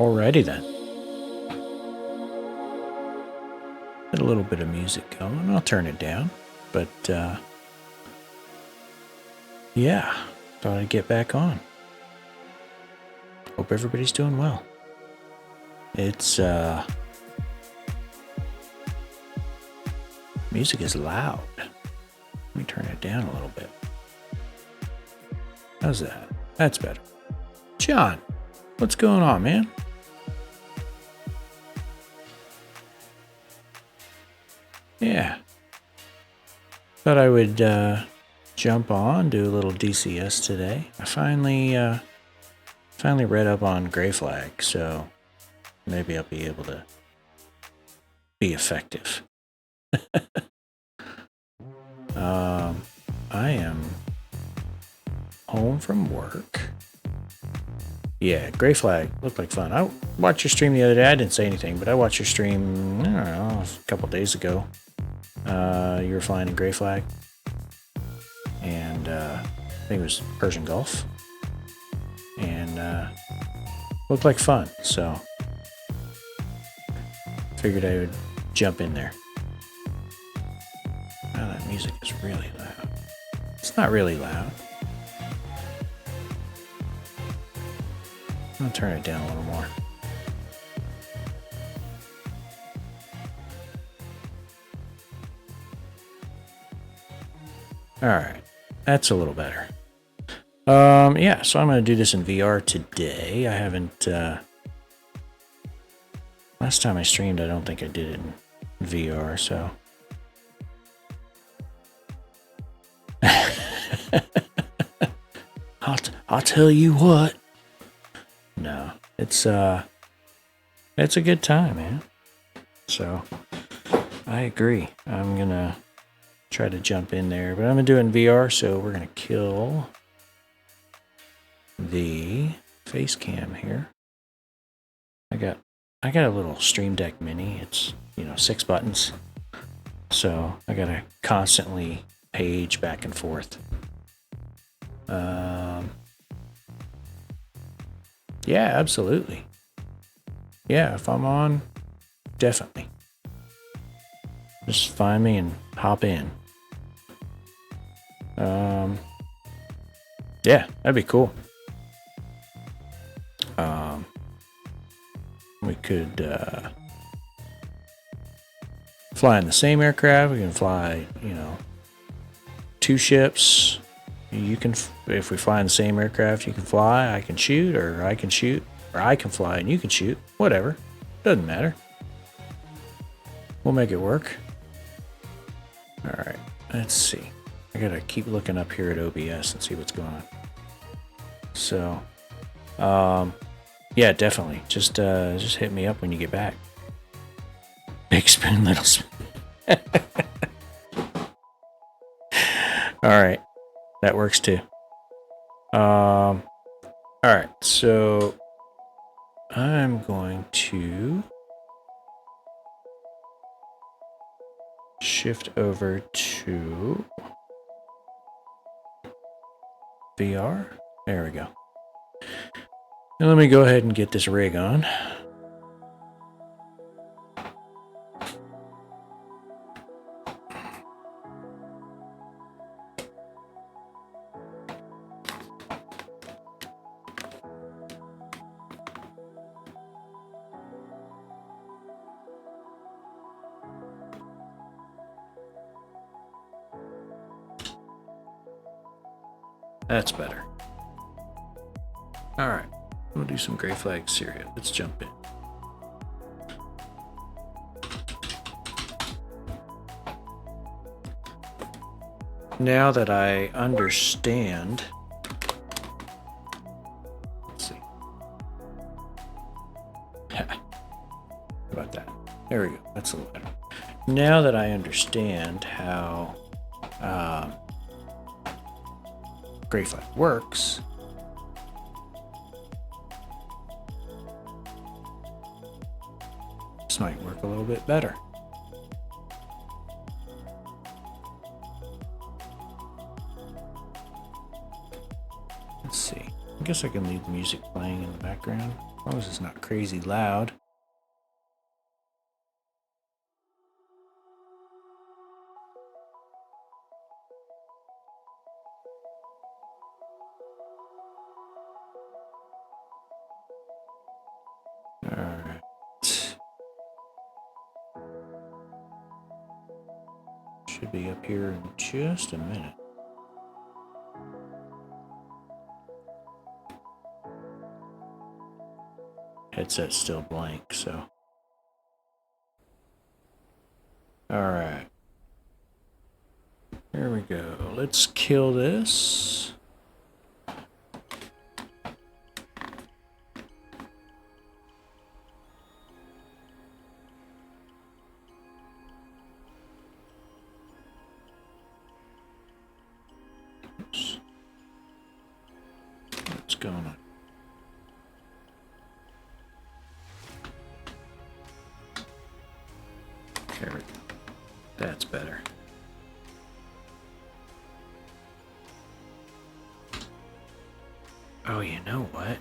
Alrighty then. Get a little bit of music going. I'll turn it down. But, yeah. Thought I'd get back on. Hope everybody's doing well. It's, music is loud. Let me turn it down a little bit. How's that? That's better. John, what's going on, man? Yeah. Thought I would jump on, do a little DCS today. I finally read up on Grayflag, so maybe I'll be able to be effective. I am home from work. Yeah, Grayflag looked like fun. I watched your stream the other day. I didn't say anything, but I watched your stream, I don't know, a couple days ago. You were flying in Grayflag. And I think it was Persian Gulf. And looked like fun, so figured I would jump in there. Oh, that music is really loud. It's not really loud. I'll turn it down a little more. Alright, that's a little better. Yeah, so I'm going to do this in VR today. I haven't, last time I streamed, I don't think I did it in VR, so. I'll tell you what. No, it's a good time, man. So I agree. I'm gonna try to jump in there, but I'm gonna do it in VR. So we're gonna kill the face cam here. I got a little Stream Deck Mini. It's 6 buttons, so I gotta constantly page back and forth. Yeah, absolutely. Yeah, if I'm on, definitely. Just find me and hop in. Yeah, that'd be cool. We could fly in the same aircraft. We can fly, 2 ships. You can, if we fly in the same aircraft, you can fly. I can shoot, or I can shoot, or I can fly and you can shoot. Whatever, doesn't matter. We'll make it work. All right, let's see. I gotta keep looking up here at OBS and see what's going on. So, yeah, definitely. Just hit me up when you get back. Big spoon, little spoon. All right, that works too. All right, so I'm going to shift over to VR. There we go. And let me go ahead and get this rig on. That's better. All right, we'll do some Grayflag Syria. Let's jump in. Now that I understand, let's see. How about that? There we go. That's a little better. Now that I understand how Grayflag works, this might work a little bit better. Let's see. I guess I can leave the music playing in the background, as long as it's not crazy loud. Alright. Should be up here in just a minute. Headset's still blank, so. Alright. Here we go. Let's kill this. Oops. What's going on? There we go. That's better. Oh, you know what?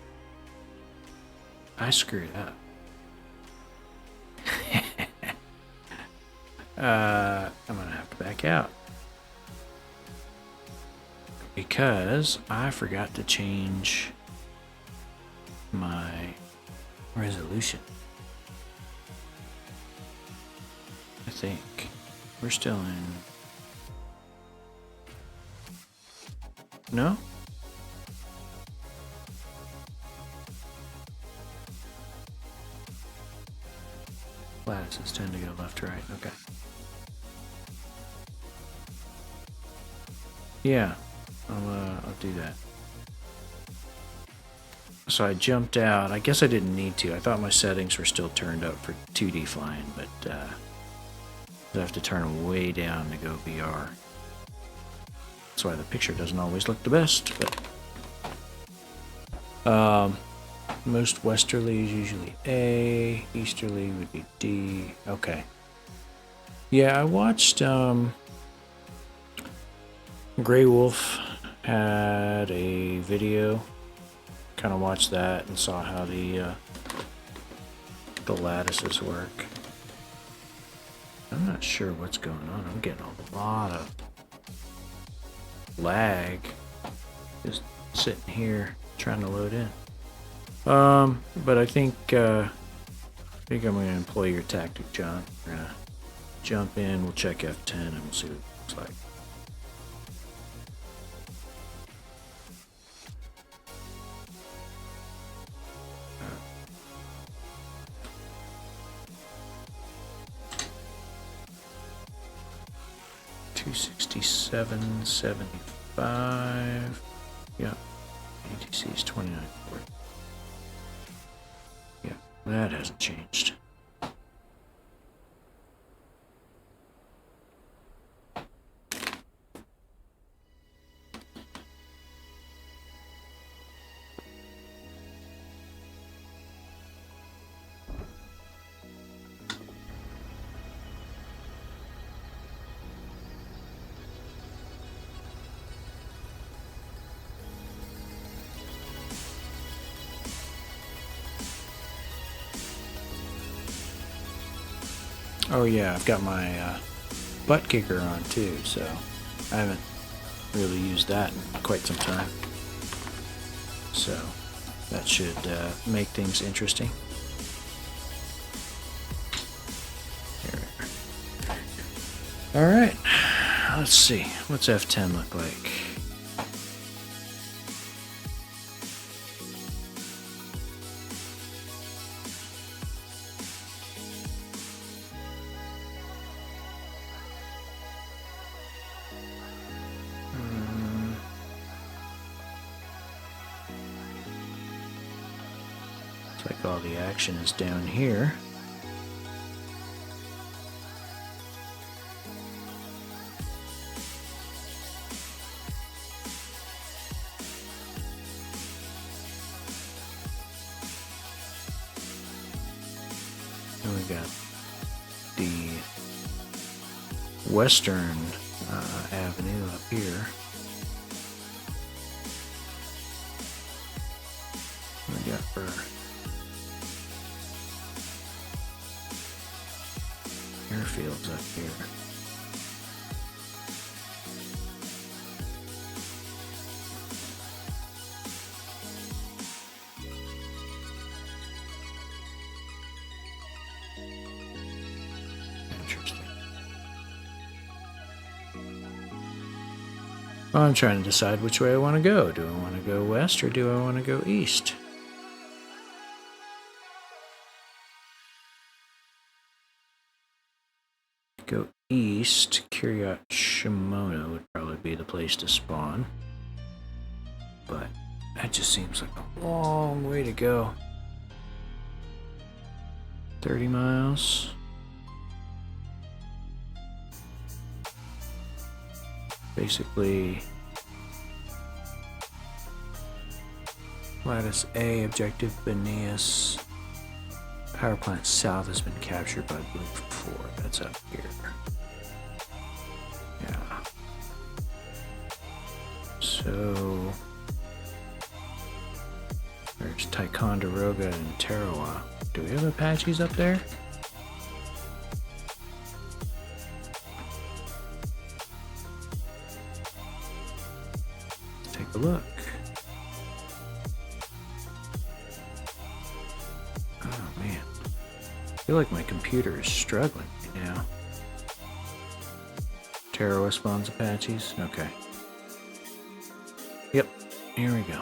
I screwed up. I'm gonna have to back out. Because I forgot to change my resolution. I think we're still in. No? Lattices tend to go left to right. Okay. Yeah, I'll do that. So I jumped out. I guess I didn't need to. I thought my settings were still turned up for 2D flying, but I have to turn them way down to go VR. That's why the picture doesn't always look the best. But most westerly is usually A. Easterly would be D. Okay. Yeah, I watched Grey Wolf had a video. Kind of watched that and saw how the lattices work. I'm not sure what's going on. I'm getting a lot of lag just sitting here trying to load in. But I think I'm going to employ your tactic, John. We're going to jump in, we'll check F10, and we'll see what it looks like. $267.75. Yeah. ATC is $29.40. Yeah, that hasn't changed. Oh yeah, I've got my butt kicker on too, so I haven't really used that in quite some time. So that should make things interesting. Alright, let's see. What's F10 look like? Looks like all the action is down here. And we got the Western Avenue up here. We got for airfields up here. Interesting. Well, I'm trying to decide which way I want to go. Do I want to go west or do I want to go east? Go east, Kiryat Shimono would probably be the place to spawn. But that just seems like a long way to go. 30 miles. Basically, Lattice A, objective Benias. Power plant south has been captured by Blue 4. That's up here. Yeah. So there's Ticonderoga and Tarawa. Do we have Apaches up there? Let's take a look. I feel like my computer is struggling right now. Tarawa spawns Apaches? Okay. Yep, here we go.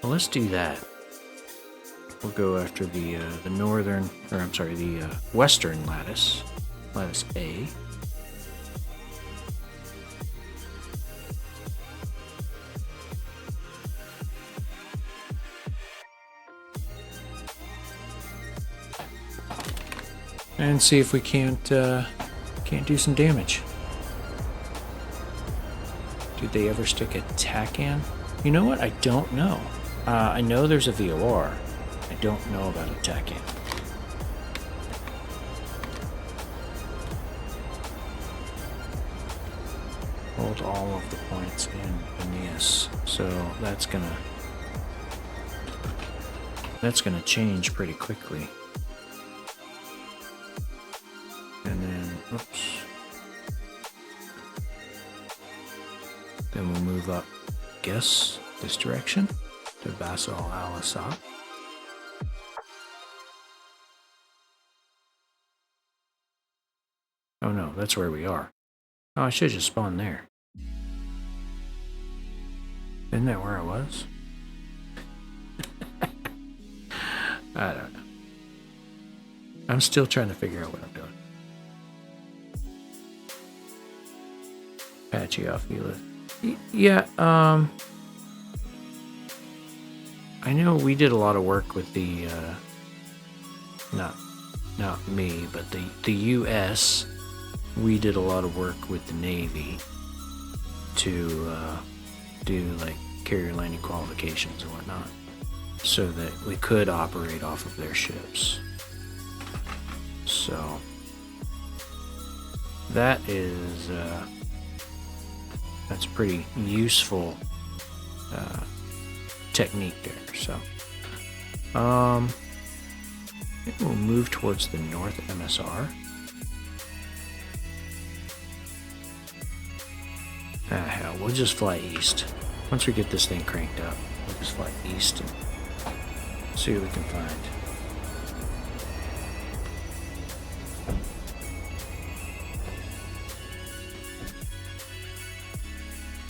Well, let's do that. We'll go after the northern, or I'm sorry, the western lattice. Lattice A. and see if we can't do some damage. Did they ever stick a TACAN? You know what? I don't know. I know there's a VOR. I don't know about a TACAN. Hold all of the points in Aeneas. So that's gonna change pretty quickly. And then, oops. Then we'll move up, guess, this direction to Basel al-Assad. Oh no, that's where we are. Oh, I should just spawn there. Isn't that where I was? I don't know. I'm still trying to figure out what I'm doing. Apache off Hela. Yeah, I know we did a lot of work with the, not me, but the U.S., we did a lot of work with the Navy to do like carrier landing qualifications and whatnot, so that we could operate off of their ships. So that is that's a pretty useful technique there. So I think we'll move towards the North MSR. Hell, we'll just fly east. Once we get this thing cranked up, we'll just fly east and see what we can find.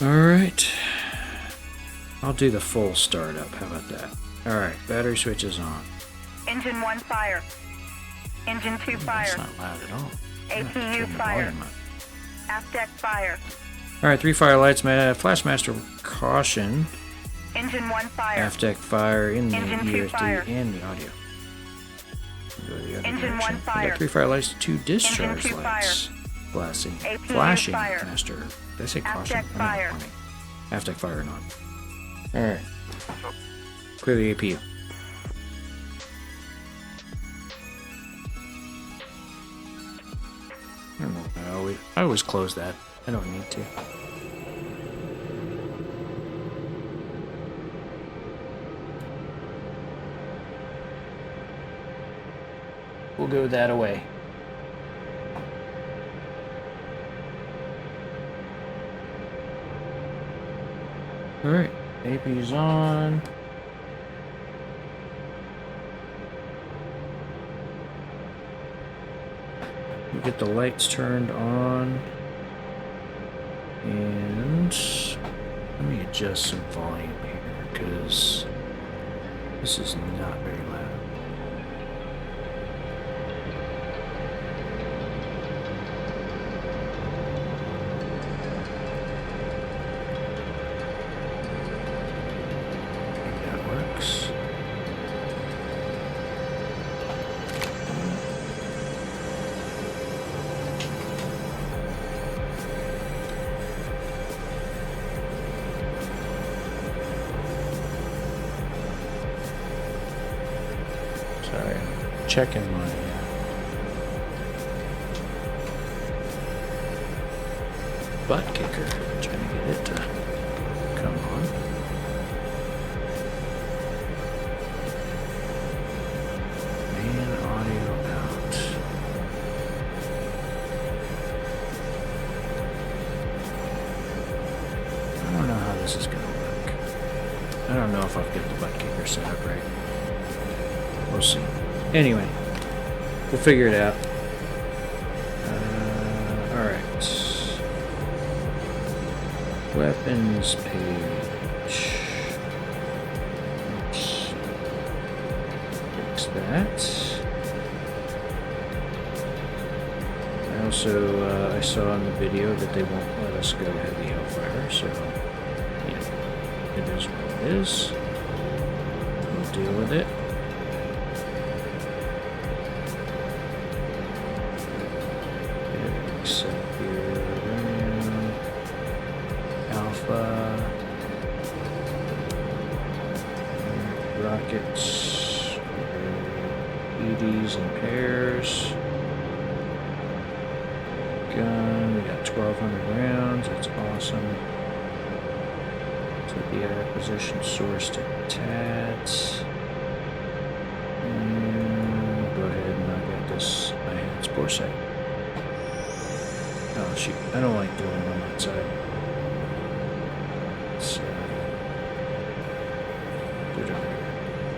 Alright. I'll do the full startup. How about that? Alright, battery switch is on. Engine 1 fire. Engine 2 fire. That's not loud at all. APU fire. Aft deck fire. Alright, 3 fire lights, flash master caution. Engine 1 fire. Aft deck fire in the Engine 2 fire. ESD and the audio. Go the other Engine 1 direction. fire. We got 3 fire lights, 2 discharge Engine 2 lights. Flashing. APU Flashing fire. master. Did I say Aft caution? deck fire. Aft deck fire on. Alright. Clear the APU. I always close that. I don't need to. We'll go that away. Alright, APU's on. We get the lights turned on. And let me adjust some volume here, because this is not very loud. Sorry, I'm checking my butt kicker, trying to get it to come on. Man, audio out. I don't know how this is going to work. I don't know if I've got the butt kicker set up right. We'll see. Anyway, we'll figure it out. Alright. Weapons page. Oops. Fix that. I also, I saw in the video that they won't let us go heavy hellfire, so, yeah, it is what it is. We'll deal with it. Set here. Ram. Alpha. Rockets. EDs in pairs. Gun. We got 1,200 rounds. That's awesome. Set the acquisition source to TATS. And go ahead and I'll get this. It's poor site. Oh shoot, I don't like doing it on that side.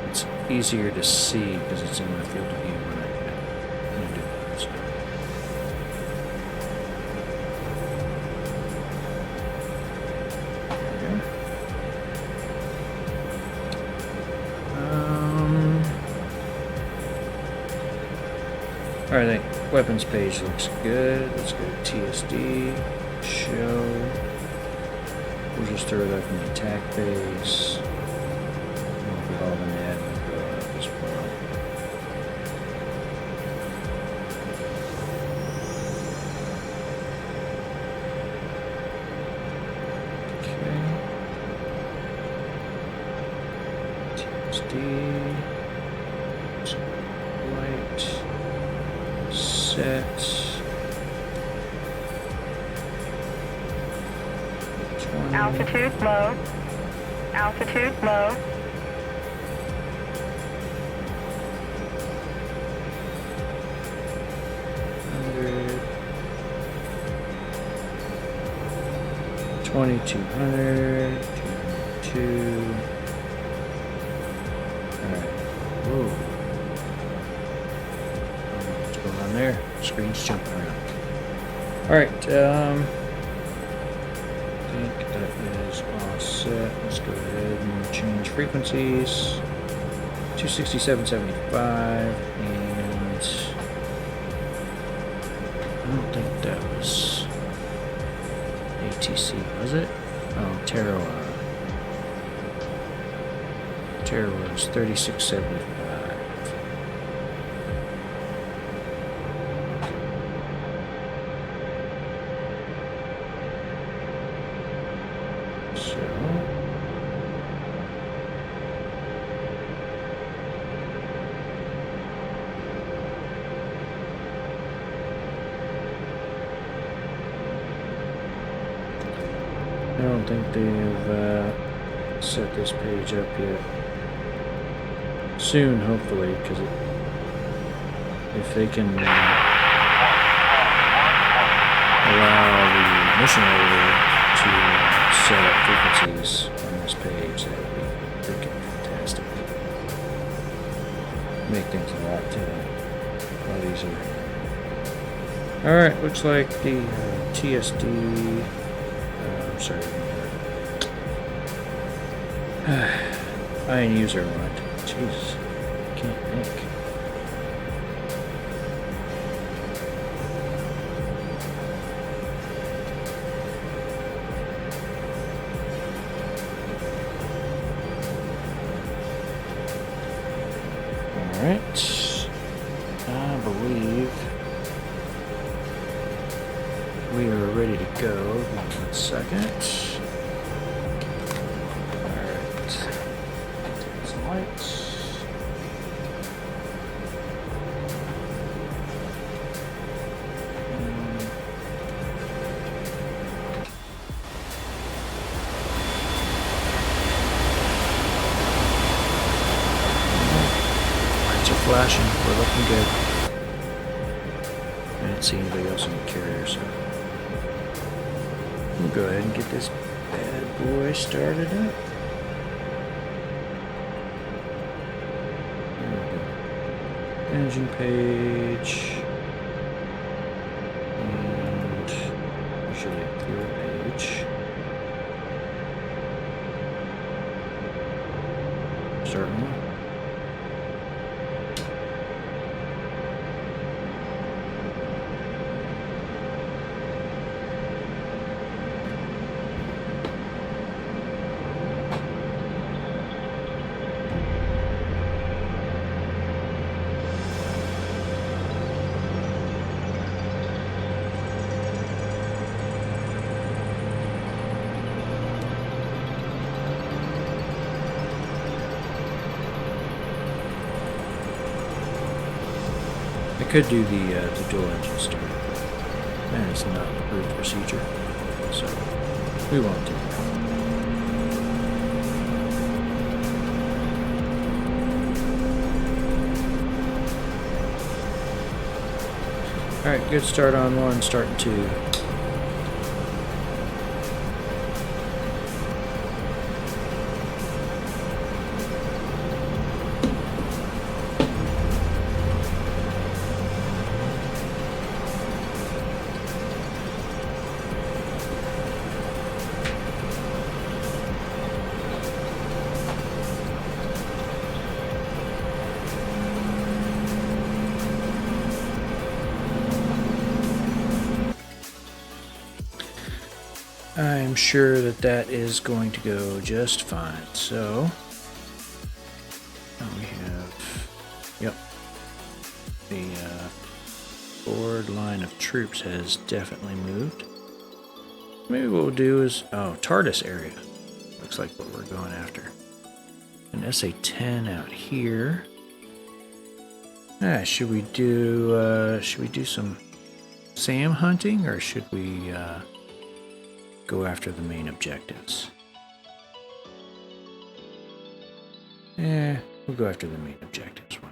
It's easier to see because it's in my field of view when I do that. So. Alright, I think weapons page looks good. Let's go to TSD, show. We'll just throw it up in the attack base. We'll put all the admin go up as well. Okay. TSD. White. Set. 20. Altitude low. Altitude low. $2,200. 202. Alright. Whoa. What's going on there? Screen's jumping around. Alright, I think that is all set. Let's go ahead and change frequencies. 267.75 and I don't think that was ATC, was it? Oh, Terra. Terra was 36.75. I don't think they've set this page up yet. Soon, hopefully, because if they can allow the mission editor to set up frequencies on this page, that would be freaking fantastic. Make things a lot easier. Alright, looks like the TSD. I'm sorry. Iron user one. Jeez. Can't think. Alright. I believe we are ready to go. 1 second. Alright. Some lights. Lights are flashing. We're looking good. I didn't see anybody else in the carrier, so we'll go ahead and get this bad boy started up. There we go. Engine page. And usually a clear page. Certainly. could do the dual engine start, and it's not an approved procedure, so we won't do that. Alright, good start on one, starting two. I'm sure that that is going to go just fine. So, we have, yep, the forward line of troops has definitely moved. Maybe what we'll do is, oh, TARDIS area. Looks like what we're going after. An SA-10 out here. Should we do some SAM hunting, or should we go after the main objectives? We'll go after the main objectives one.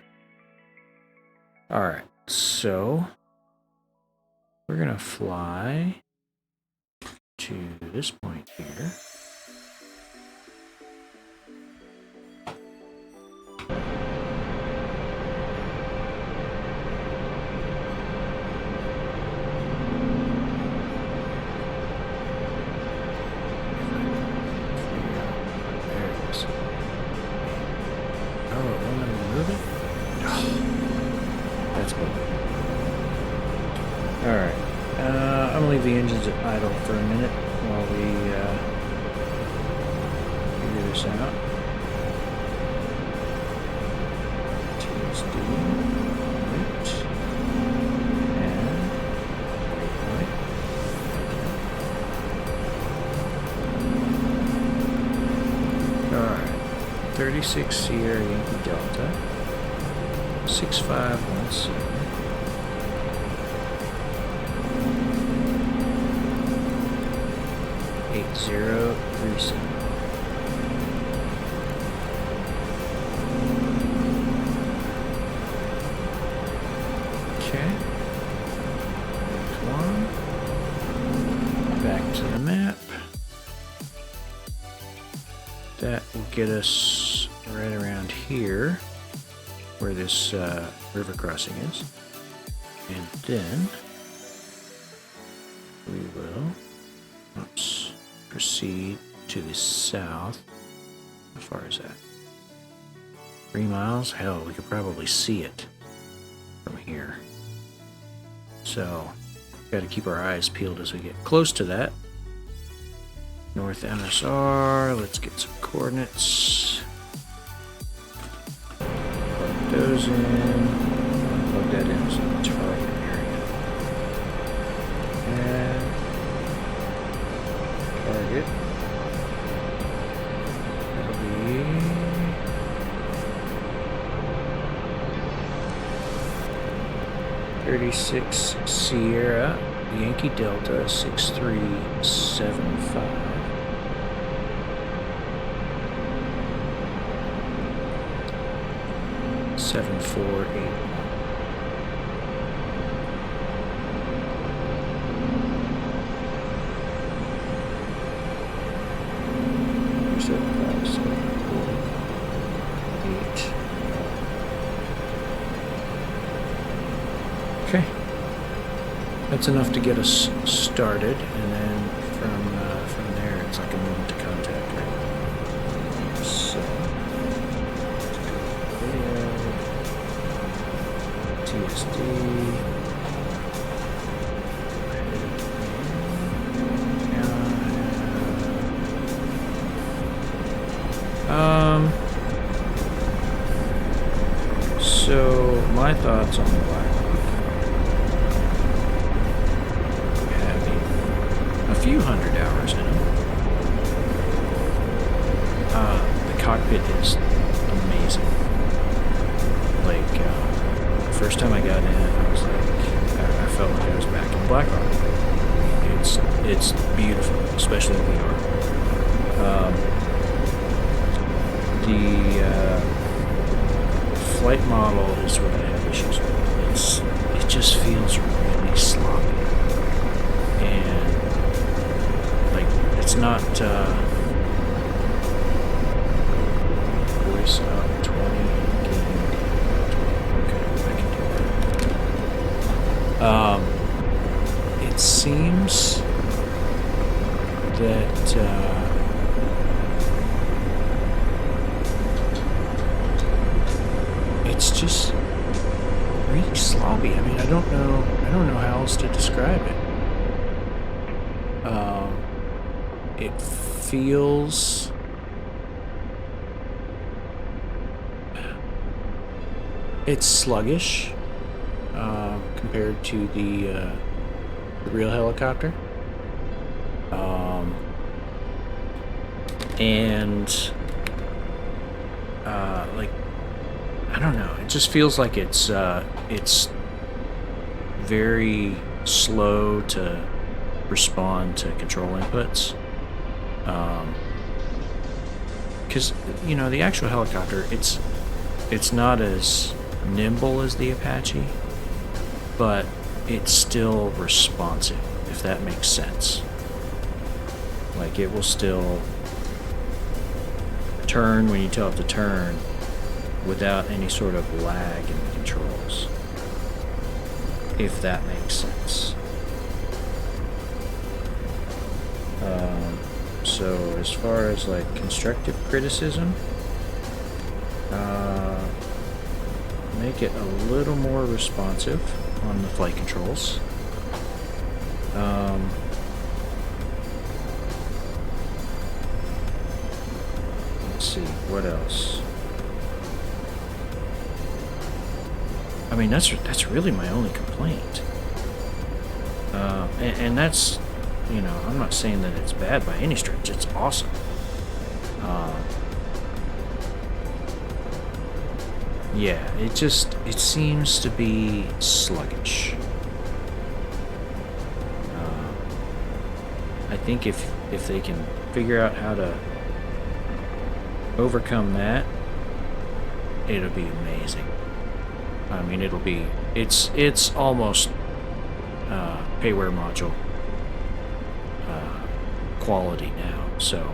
Alright, so we're gonna fly to this point here. Alright, I'm gonna leave the engines at idle for a minute while we figure this out. TSD, right, and right. Alright, 36 Sierra Yankee Delta, 6517. 8037. Okay. Next one. Back to the map. That will get us right around here, where this river crossing is. And then we will, proceed to the south. How far is that? 3 miles? Hell, we could probably see it from here. So, got to keep our eyes peeled as we get close to that. North MSR, let's get some coordinates. Plug those in. Plug that in so the target area. And target. That'll be 36 Sierra Yankee Delta 6375. 7481. Okay, that's enough to get us started, and then from there it's like a moment to contact, right? So, video, TSD, so my thoughts on the Black having a few hundred hours in them. The cockpit is amazing. Like, the first time I got in, I was Blackhawk. It's beautiful, especially in VR. The flight model is what I have issues with. It just feels really sloppy, and like it's not voice up 20 game 20. Okay, I can do that. It seems that it's just really sloppy. I mean, I don't know how else to describe it. It feels it's sluggish compared to the real helicopter. And like, I don't know, it just feels like it's very slow to respond to control inputs. Because, you know, the actual helicopter, it's not as nimble as the Apache, but it's still responsive, if that makes sense. Like, it will still turn when you tell it to turn without any sort of lag in the controls, if that makes sense. So as far as like constructive criticism, make it a little more responsive on the flight controls. Let's see, what else? I mean, that's really my only complaint. And that's, you know, I'm not saying that it's bad by any stretch. It's awesome. Yeah, it seems to be sluggish. I think if they can figure out how to overcome that, it'll be amazing. I mean, it's almost payware module quality now, so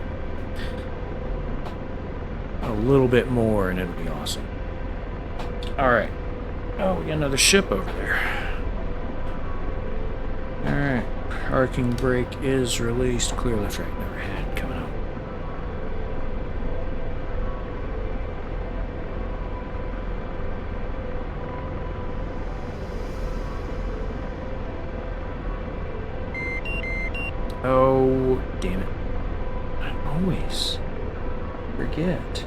a little bit more and it'll be awesome. Alright. Oh, we got another ship over there. Alright. Arcing brake is released. Clear left, right, never had coming up. Oh, damn it. I always forget.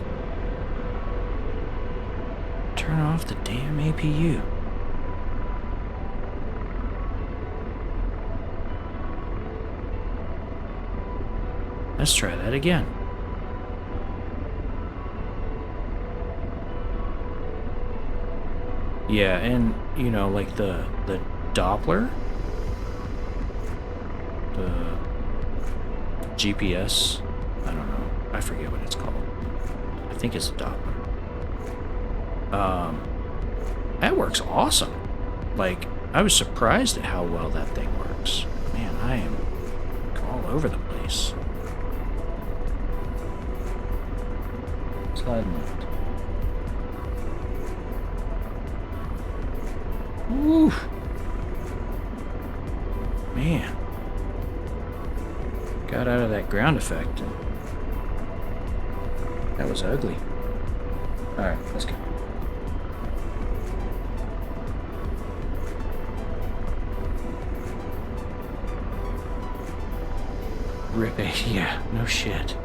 Turn off the damn APU. Let's try that again. Yeah, and you know, like the Doppler, the GPS, I don't know, I forget what it's called. I think it's a Doppler. That works awesome. Like, I was surprised at how well that thing works. Man, I am all over the place. Slide left. Woo! Man. Got out of that ground effect. And that was ugly. Alright, let's go. Rip it. Yeah, no shit.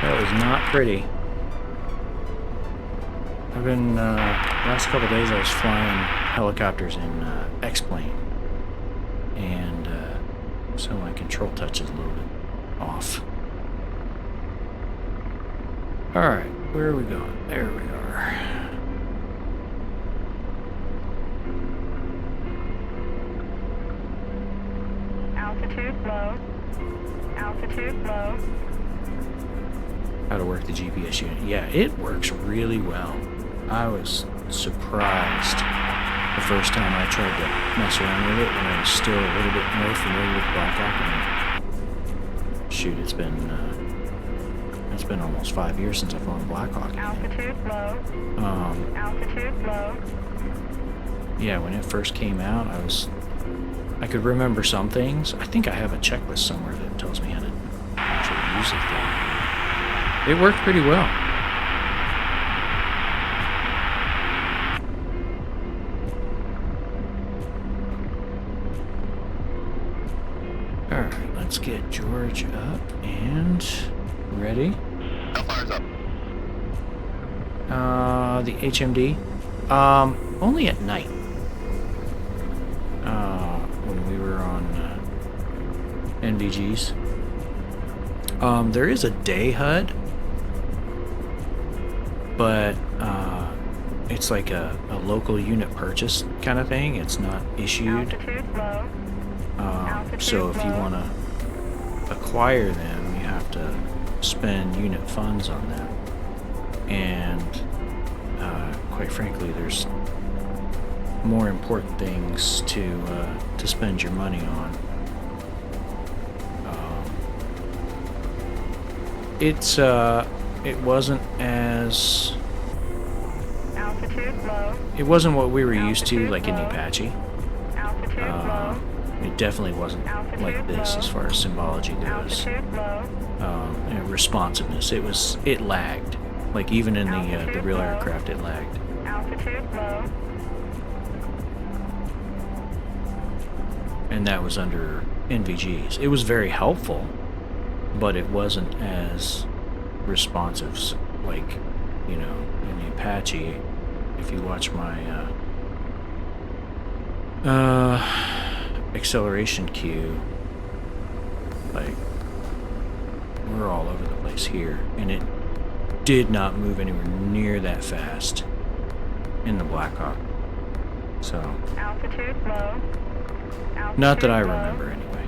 That was not pretty. I've been last couple days I was flying helicopters in X-plane, and so my control touch is a little bit off. All right, where are we going? There we are. low. Altitude low. How to work the GPS unit. Yeah, it works really well. I was surprised the first time I tried to mess around with it when I was still a little bit more familiar with Blackhawk. And shoot, it's been almost 5 years since I've flown Blackhawk again. Altitude low. Altitude low. Yeah, when it first came out, I could remember some things. I think I have a checklist somewhere that tells me how to actually use it though. It worked pretty well. Alright, let's get George up and ready. Hellfire's up. The HMD. Only at night. When we were on NVGs. There is a day HUD, but it's like a local unit purchase kind of thing. It's not issued. Altitude low. So if you want to acquire them, you have to spend unit funds on them. And quite frankly, there's more important things to spend your money on. It wasn't as Altitude low. it wasn't what we were used to, like in the Apache. Altitude low. It definitely wasn't like this as far as symbology goes. Altitude low. And responsiveness. It lagged. Like even in the real aircraft, it lagged. Altitude low. And that was under NVGs. It was very helpful, but it wasn't as responsive, like, you know, in the Apache. If you watch my acceleration cue, like, we're all over the place here, and it did not move anywhere near that fast in the Blackhawk. So, Altitude low. Altitude not that I low. remember anyway.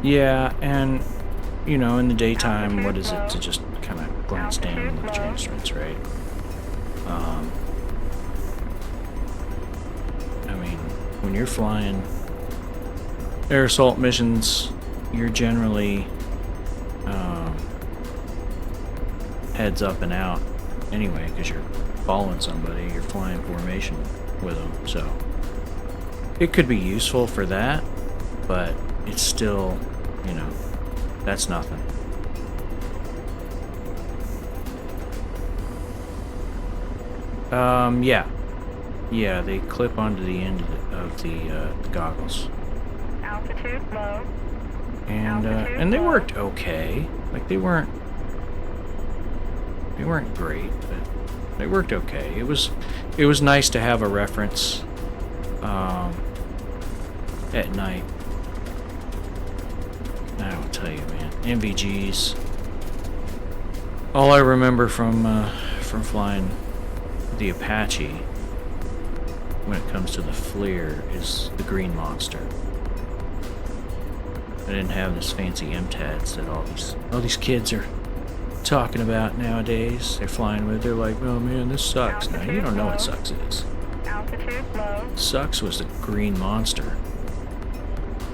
Yeah, and, you know, in the daytime, what is it to just kind of glance down and look at your instruments, right? I mean, when you're flying air assault missions, you're generally heads up and out anyway, because you're following somebody, you're flying formation with them, so it could be useful for that, but it's still, you know, that's nothing. Yeah, they clip onto the end of the goggles. Altitude low. And they worked okay. Like they weren't great, but they worked okay. It was nice to have a reference at night. I will tell you, man, NVGs. All I remember from flying the Apache when it comes to the FLIR is the green monster. I didn't have this fancy MTADs that all these kids are talking about nowadays. They're flying with. They're like, oh man, this sucks. Now you don't know what sucks is. Altitude low. Sucks was the green monster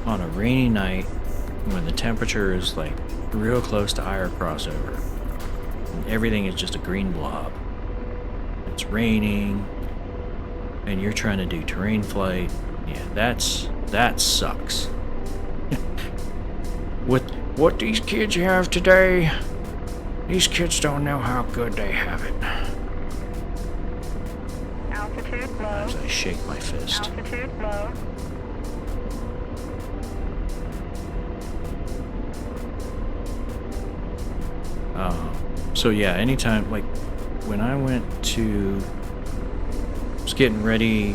on a rainy night when the temperature is like real close to IR crossover. And everything is just a green blob. It's raining, and you're trying to do terrain flight. Yeah, that sucks. What these kids have today, these kids don't know how good they have it. Altitude low. As I shake my fist. Altitude low. So yeah, anytime, like when I was getting ready,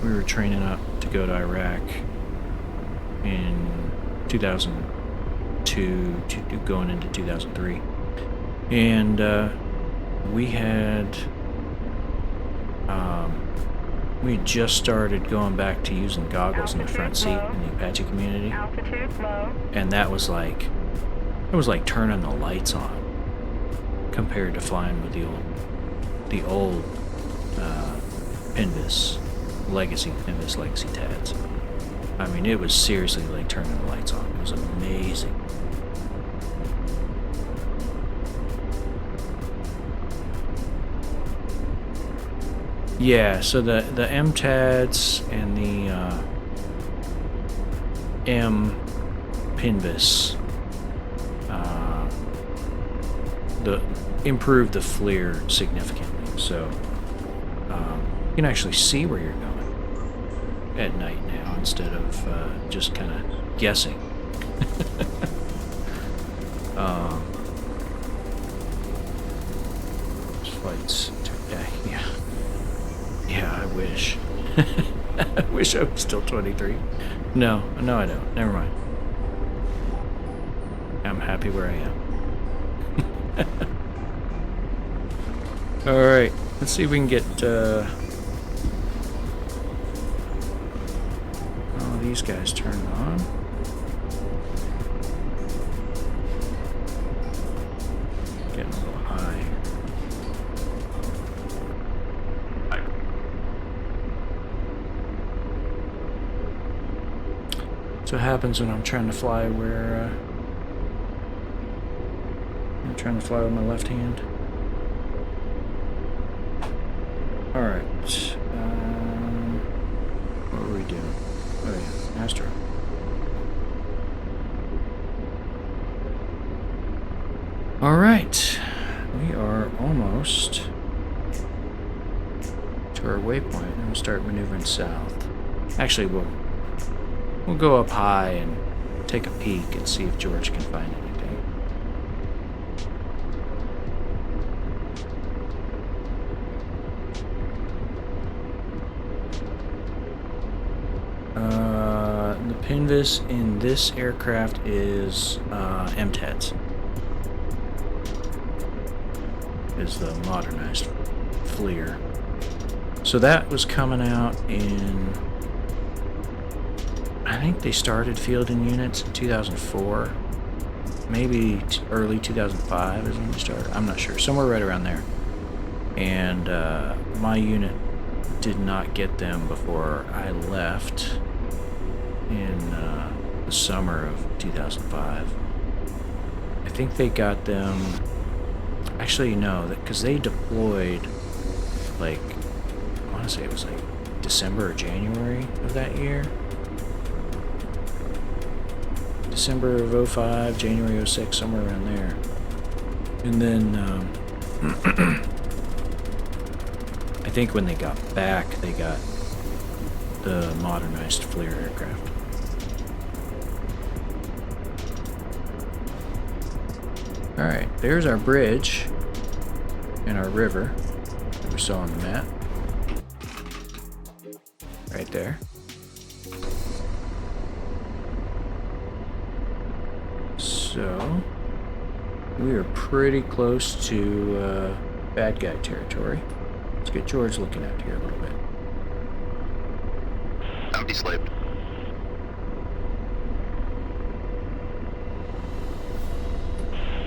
we were training up to go to Iraq in 2002, going into 2003. And we had just started going back to using goggles in the front seat in the Apache community, Altitude low. and that was like turning the lights on compared to flying with the old Pinvis legacy TADs. I mean, it was seriously like turning the lights on. It was amazing. Yeah, so the MTADs and the M Pinvis improved the FLIR significantly. So you can actually see where you're going at night now instead of just kind of guessing. Flights. Yeah, I wish. I wish I was still 23. No, I don't. Never mind. I'm happy where I am. Alright, let's see if we can get all these guys turned on. Getting a little high. That's what happens when I'm trying to fly where I'm trying to fly with my left hand. Alright. What were we doing? Oh yeah, Astro. Alright. We are almost to our waypoint, and we'll start maneuvering south. Actually, we'll go up high and take a peek and see if George can find anything. The Pinvis in this aircraft is MTADs. Is the modernized FLIR. So that was coming out in, I think they started fielding units in 2004, maybe early 2005 is when they started. I'm not sure, somewhere right around there. And my unit did not get them before I left in the summer of 2005. I think they got them. Actually, no, because they deployed, like, I want to say it was like December or January of that year. December of 05, January 06, somewhere around there. And then, I think when they got back, they got the modernized FLIR aircraft. Alright, there's our bridge and our river that we saw on the map. Right there. So, we are pretty close to bad guy territory. Let's get George looking out here a little bit. I'm deslaved.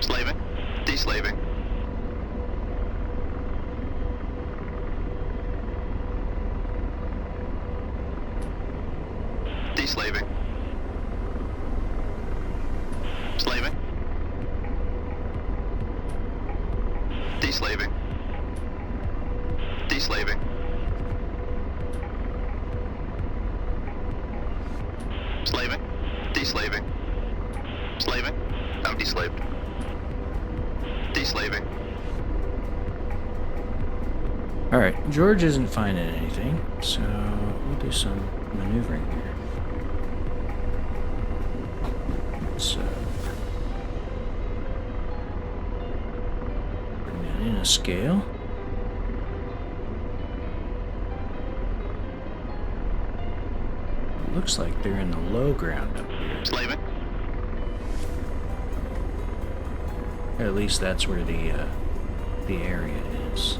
Slaving. Deslaving. Deslaving. Slaving. Deslaving. Deslaving. Slaving. Deslaving. Slaving. I'm deslaved. Deslaving. Alright, George isn't finding anything, so we'll do some maneuvering here. So, bring that in a scale. It looks like they're in the low ground up here. Slaving. At least that's where the area is.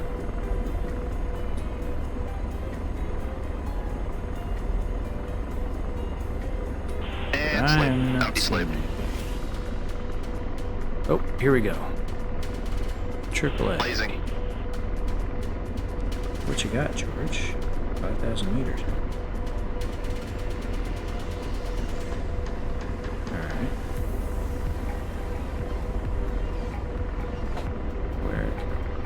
And I'm slave. not Empty seeing slave. anything. Oh, here we go. AAA. Blazing. What you got, George? 5,000 meters. Alright. Where?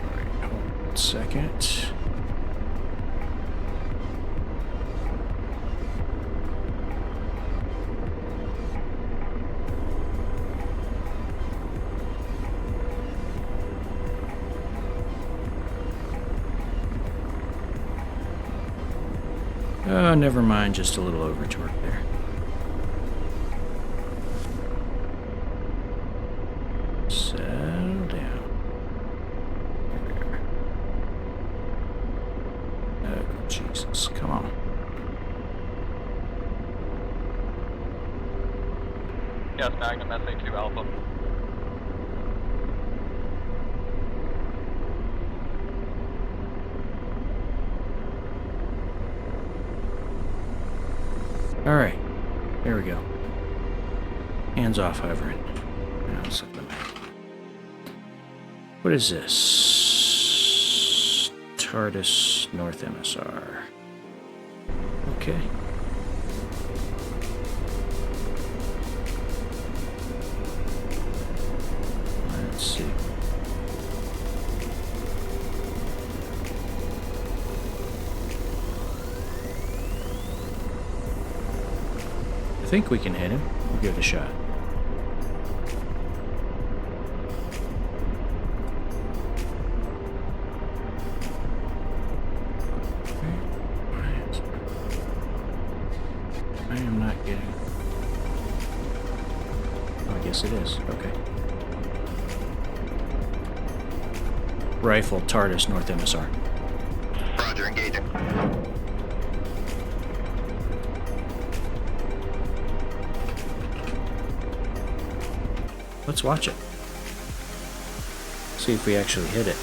Alright, hold on a second. Oh, never mind, just a little over torque there. Settle down. Here we are. Oh, Jesus, come on. Yes, Magnum SA2 Alpha. Alright, there we go. Hands off hovering. Now set the map. What is this? TARDIS North MSR. Okay. Let's see. I think we can hit him. We'll give it a shot. I am not getting... Oh, I guess it is. Okay. Rifle, TARDIS, North MSR. Roger, engaging. Let's watch it. See if we actually hit it.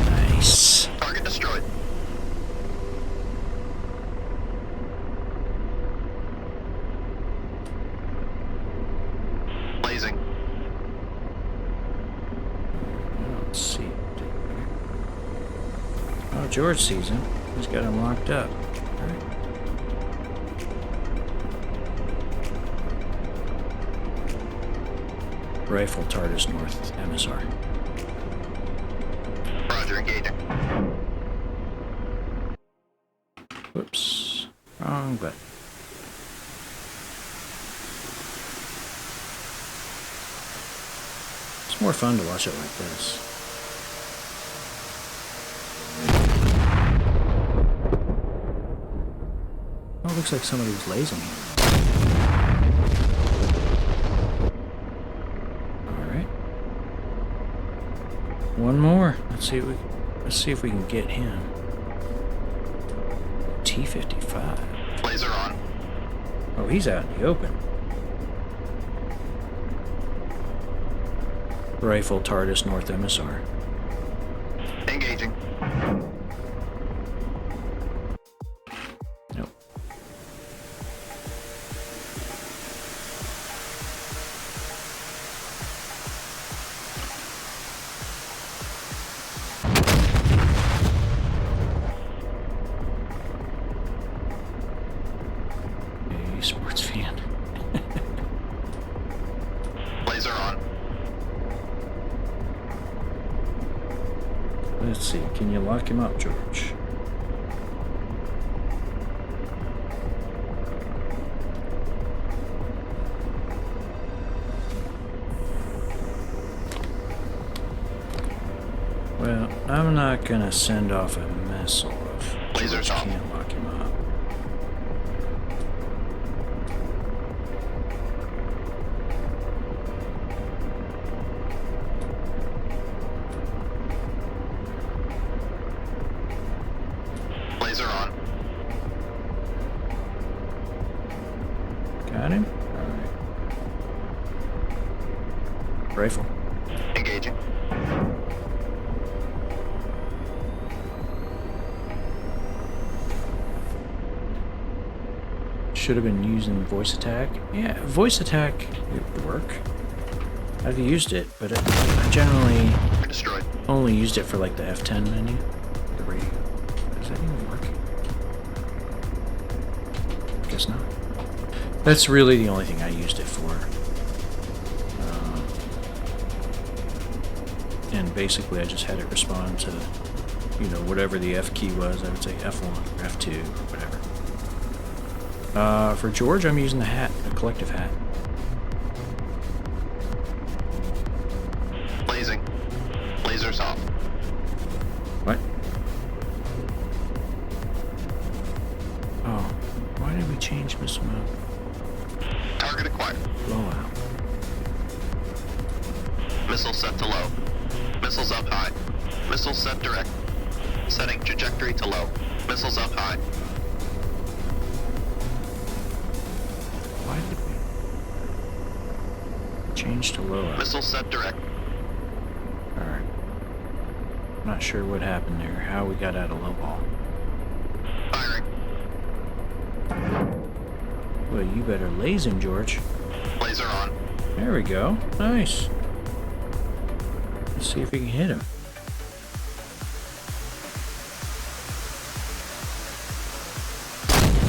Nice. Target destroyed. Blazing. Let's see. Oh, George sees him. He's got him locked up. All right. Rifle, TARDIS, North MSR. Roger, engaging. Whoops. Wrong button. It's more fun to watch it like this. Oh, it looks like somebody was lasing him. Alright. One more. Let's see if we can get him. T-55. Laser on. Oh, he's out in the open. Rifle, TARDIS, North MSR. Engaging. Nope. Hey, sports fan. Laser on. Let's see, can you lock him up, George? Well, I'm not gonna send off a missile if Laser's George on. can't lock him up. Laser on. Got him? Alright. rifle. Engaging. Should have been using voice attack. Yeah, voice attack would work. I've used it, but I generally Destroyed. only used it for like the F10 menu. The radio. Does that even work? Guess not. That's really the only thing I used it for. And basically I just had it respond to, you know, whatever the F key was. I would say F1 or F2 or whatever. For George, I'm using the hat, the collective hat. Blazing. Lasers off. What? Oh, why did we change missile mode? Target acquired. Blowout. Missile set to low. Missiles up high. Missile set direct. Setting trajectory to low. Missiles up high. Why did we change to low? Missile set direct. Alright. Not sure what happened there, how we got out of low ball. Firing. Well, you better laze him, George. Laser on. There we go. Nice. Let's see if we can hit him.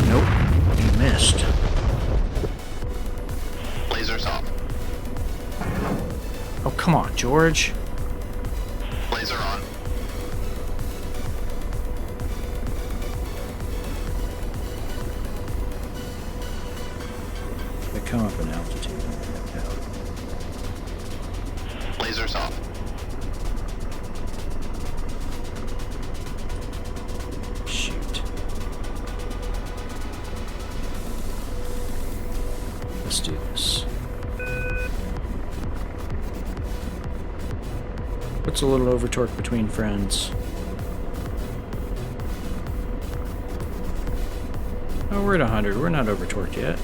Nope. He missed. Lasers off. Oh, come on, George. Laser on. They come up in altitude. Lasers off. Shoot. Let's do this. What's a little over torque between friends? Oh, we're at 100. We're not over torqued yet.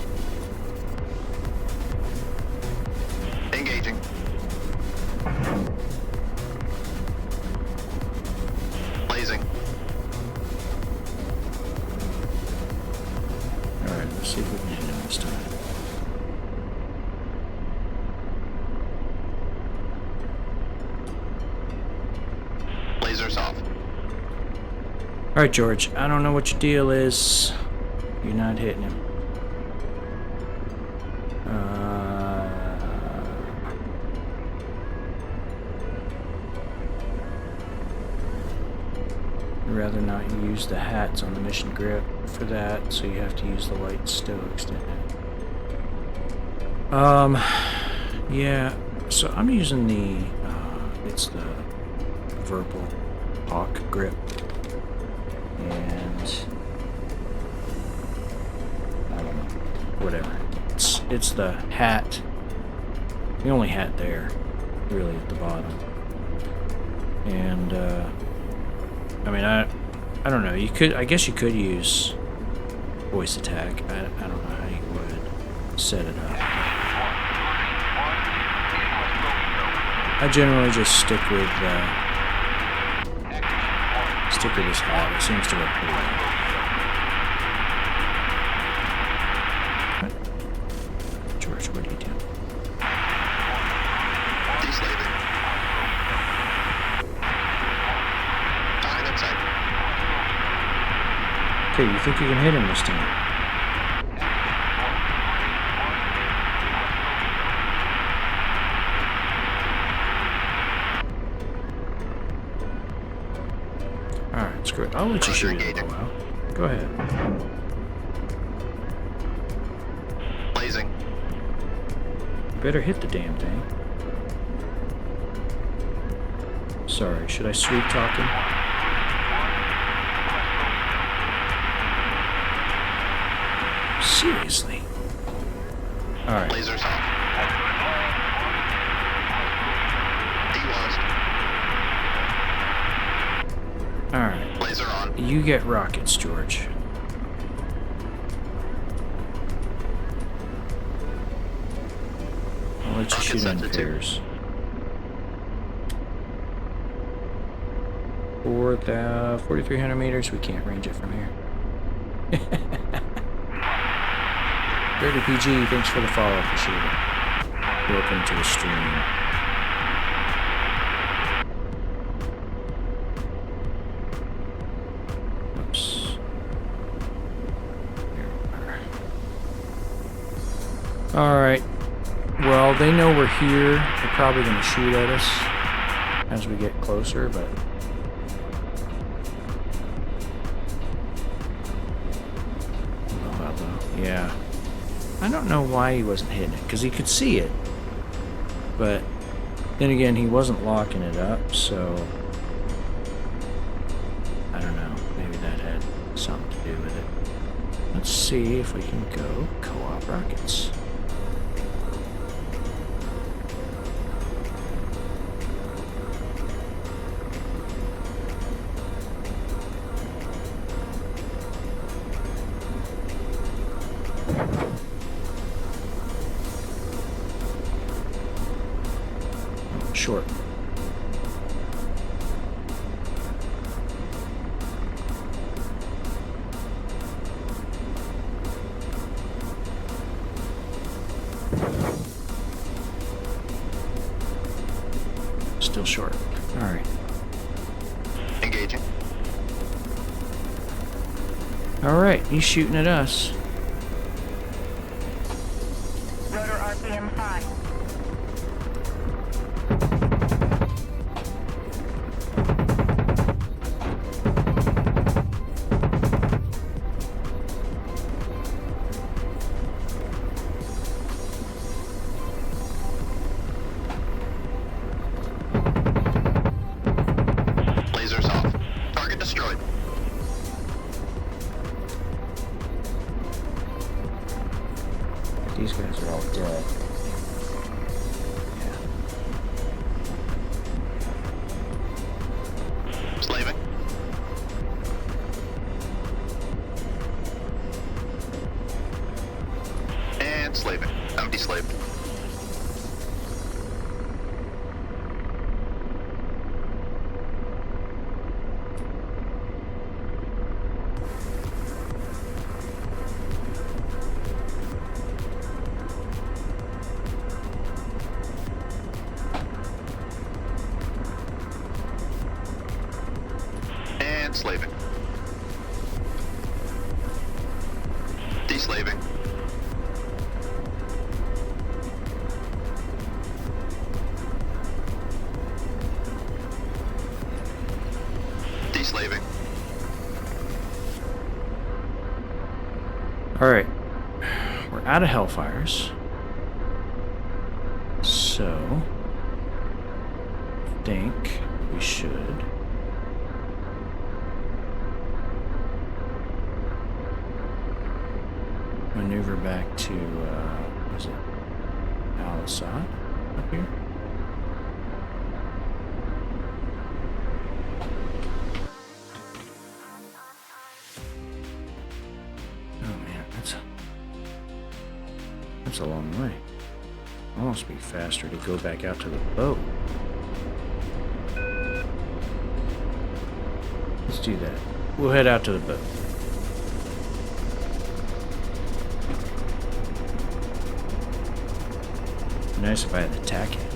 Engaging. Blazing. Alright, let's see if we can hit him this time. Lasers off. Alright, George, I don't know what your deal is. You're not hitting him. I'd rather not use the hats on the mission grip for that, so you have to use the light stow extended. Yeah, so I'm using the, it's the Verpal Hawk grip, and I don't know, whatever. It's the hat, the only hat there, really, at the bottom. And I mean, I don't know. You could, I guess you could use voice attack. I don't know how you would set it up. I generally just stick with this hat. It seems to work pretty well. What? George, what are you doing? Deslaving. Target in sight. Okay, you think you can hit him this time? Alright, screw it. I'll let you shoot it for a while. Go ahead. Blazing. You better hit the damn thing. Sorry, should I sweet talk him? Seriously? Alright. Lasers off. Delost. Alright. Laser on. You get rockets, George. I'll let you shoot in pairs. 4,300 meters. We can't range it from here. Dirty PG, thanks for the follow. Appreciate it. Welcome to the stream. Oops. Here we are. Alright. Well, they know we're here. They're probably going to shoot at us as we get closer, but... yeah. I don't know why he wasn't hitting it, because he could see it. But then again, he wasn't locking it up, so... I don't know. Maybe that had something to do with it. Let's see if we can go co-op rockets. Short. Still short. All right. Engaging. All right. He's shooting at us. Rotor RPM high. Lasers off. Target destroyed. These guys are all dead. Slaving. And slaving. I'm deslaved. And slaving. Deslaving. Deslaving. All right. We're out of Hellfires. So, I think we should maneuver back to, what is it? Al-Assad up here? Oh man, that's a long way. Almost be faster to go back out to the boat. Let's do that. We'll head out to the boat. Nice if I had the tack in.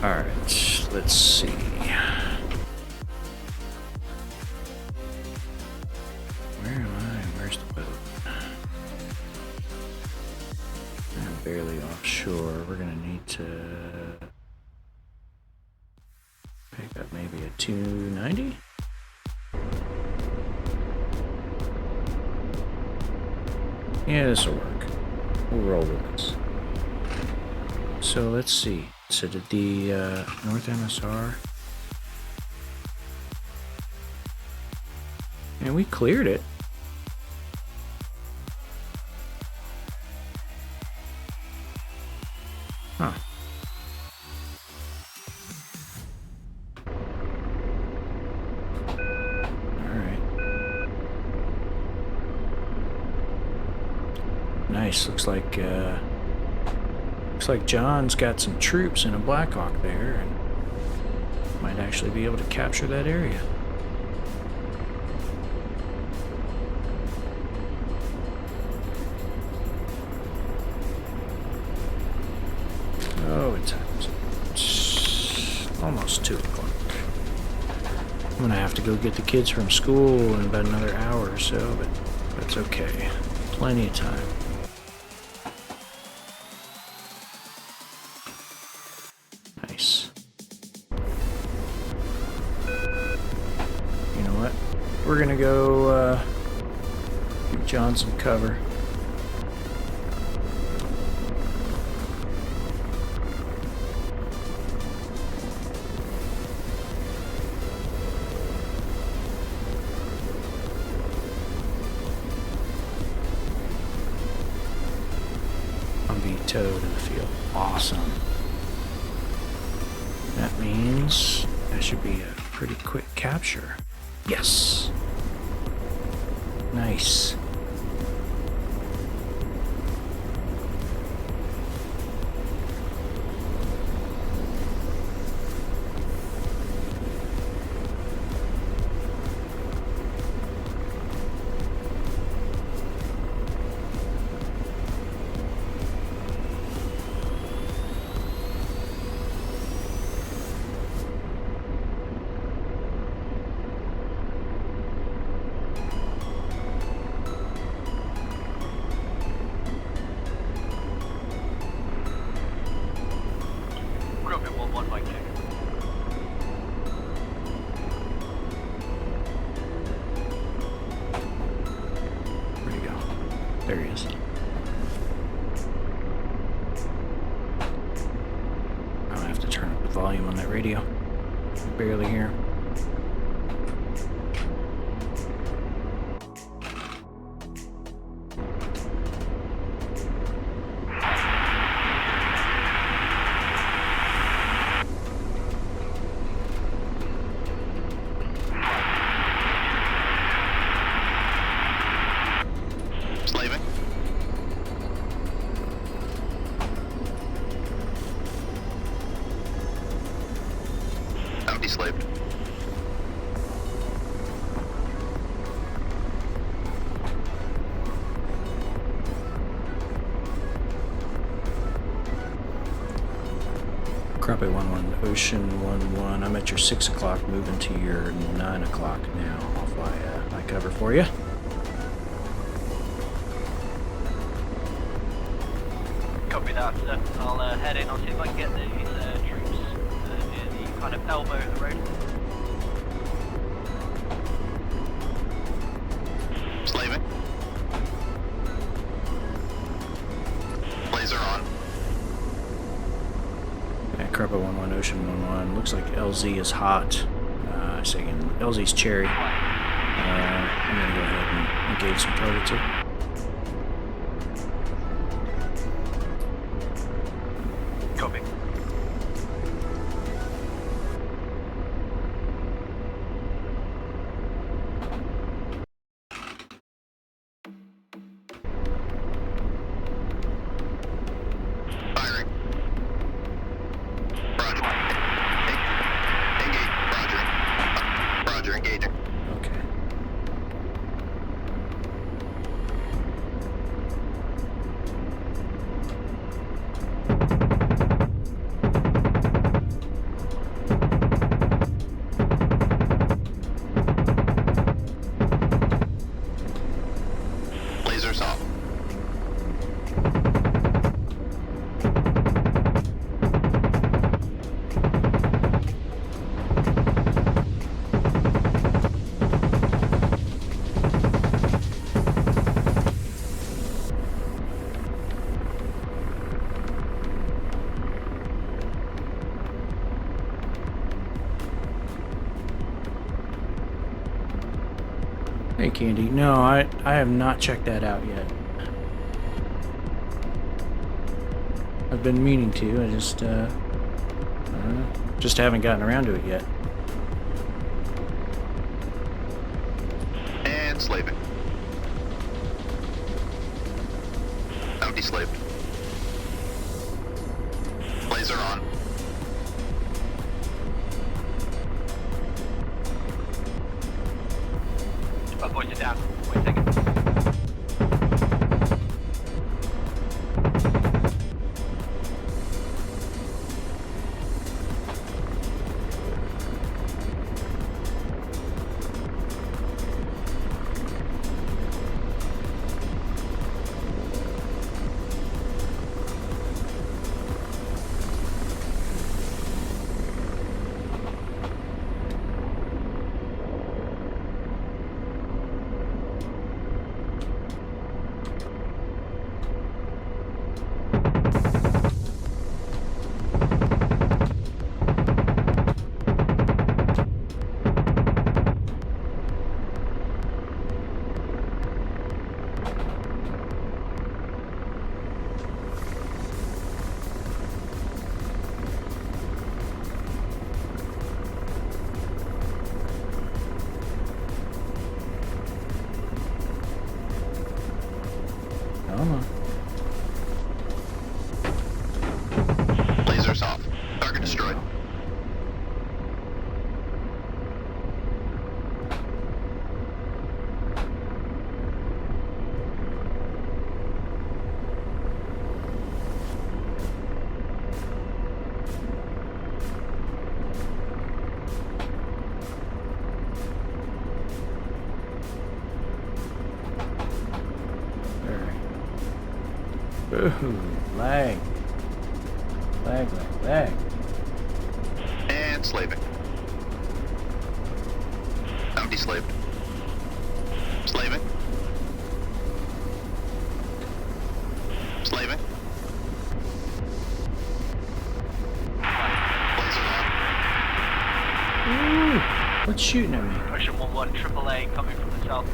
Alright, let's see. Where am I? Where's the boat? I'm barely offshore. We're gonna need to pick up maybe a 290? Yeah, this'll work. We'll roll with this. So let's see. So did the North MSR? And we cleared it. Huh. Alright. Nice. Looks like John's got some troops in a Black Hawk there, and might actually be able to capture that area. Oh, it's almost 2 o'clock. I'm gonna have to go get the kids from school in about another hour or so, but that's okay. Plenty of time. Nice. You know what? We're gonna go give John some cover. Towed in the field. Awesome. That means that should be a pretty quick capture. Yes. Nice. There he is. I'll have to turn up the volume on that radio. Barely hear him. Slaving. Out deslaved. Crappie 11, Ocean 11. I'm at your 6 o'clock, moving to your 9 o'clock now. I'll fly my cover for you. Copy that, sir. I'll head in. I'll see if I can get these troops near the kind of elbow of the road. Slaving. Laser on. Yeah, Crappie 11, Ocean 11. Looks like LZ is hot. Second, LZ's cherry. I'm gonna go ahead and engage some targets here. Copy. Firing. Roger. Engage. Roger. Roger, engaging. Okay. Lasers off. Hey, Candy. No, I have not checked that out yet. I've been meaning to. I just, I don't know. Just haven't gotten around to it yet. And slaving. Now deslaved. Laser on. Boys are down. Wait a second. Come on. Lasers off. Target destroyed. Ooh, lag. Lag. And slaving. Now deslaved. Slaving. Slaving. Laser on. Ooh, what's shooting at me? Ocean 1-1, AAA coming from the south.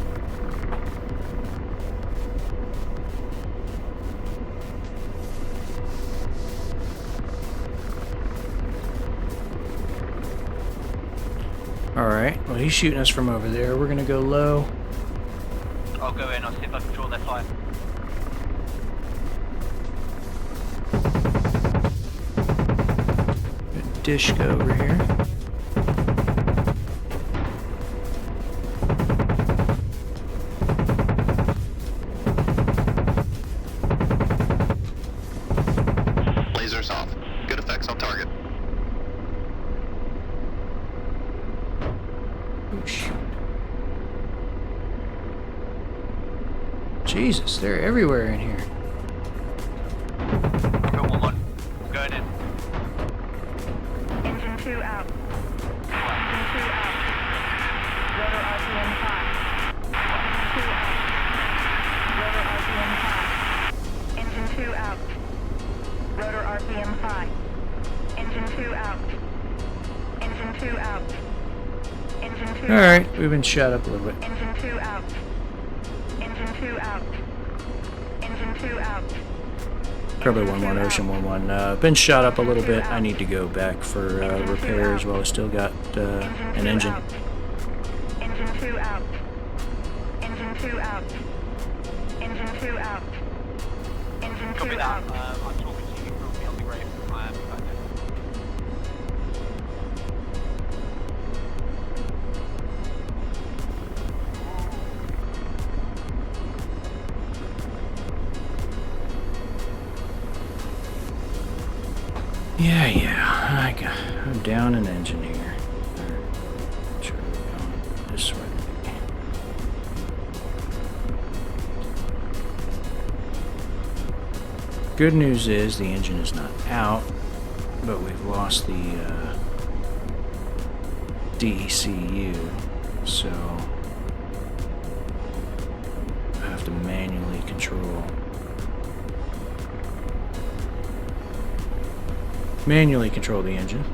Alright, well he's shooting us from over there. We're gonna go low. I'll go in, I'll see if I can draw their fire. Dish go over here. Lasers off. Good effects on target. Oh, shoot. Jesus, they're everywhere in here. Go 1-1. I'm going in. Engine 2 out. Engine 2 out. Rotor RPM 5. Engine 2 out. Rotor RPM 5. Engine 2 out. Engine 2 out. Engine 2 out. Alright, we've been shot up a little bit. Engine 2 out. Engine 2 out. Engine 2 out. Probably 1-1, Ocean 1-1. Been shot up a little bit. I need to go back for repairs while I still got an engine. Engine 2 out. Engine 2 out. Engine 2 out. Engine 2 Copy that. out. I'm talking to you from beyond the grave. I am back there. Yeah. I'm down an engineer. Sure, we're going this way. Good news is the engine is not out, but we've lost the DECU, so I have to manually control the engine.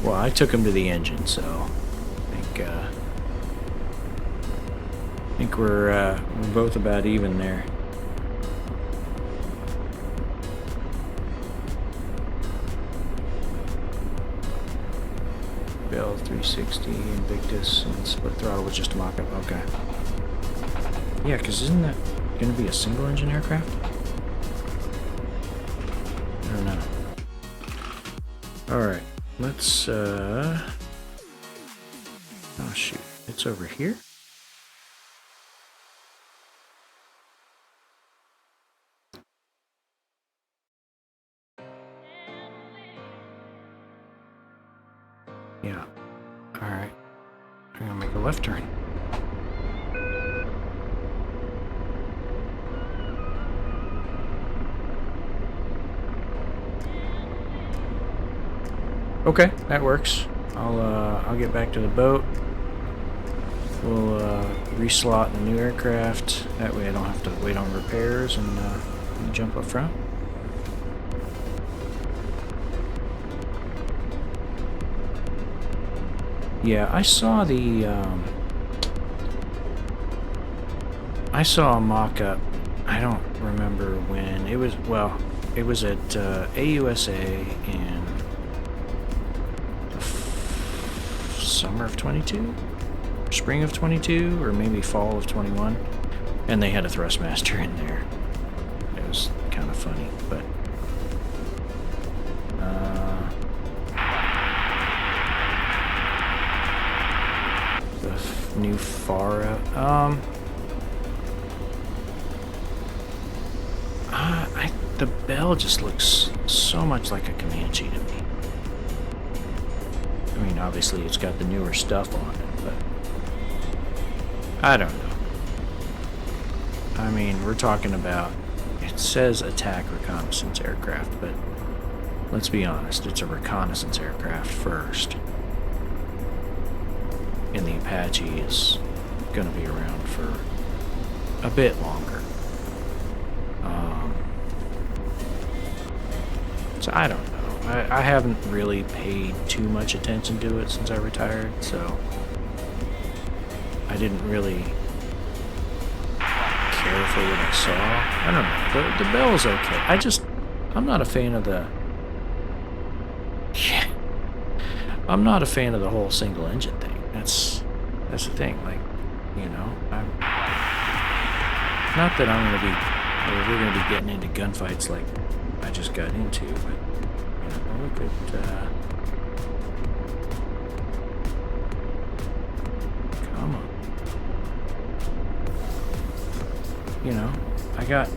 Well, I took him to the engine, so I think think we're both about even there. Bell 360, Invictus, and split throttle was just a mock-up. Okay. Yeah, because isn't that going to be a single-engine aircraft? I don't know. Alright, let's, oh shoot, it's over here? Yeah. Alright. I'm gonna make a left turn. Okay, that works. I'll get back to the boat. We'll reslot the new aircraft. That way I don't have to wait on repairs and jump up front. Yeah, I saw a mock-up. I don't remember when. It was, well, it was at AUSA in the summer of 22? Spring of 22? Or maybe fall of 21? And they had a thrustmaster in there. It was kind of funny, but... new far out. The Bell just looks so much like a Comanche to me. I mean, obviously it's got the newer stuff on it, but I don't know. I mean, we're talking about, it says attack reconnaissance aircraft, but let's be honest, it's a reconnaissance aircraft first. And the Apache is going to be around for a bit longer. So I don't know. I haven't really paid too much attention to it since I retired, so I didn't really care for what I saw. I don't know. The Bell's okay. I'm not a fan of the... Yeah. I'm not a fan of the whole single engine thing. That's the thing, like, you know, not that I'm gonna be, or we're gonna be getting into gunfights like I just got into, but, you know, look at, come on. You know, I got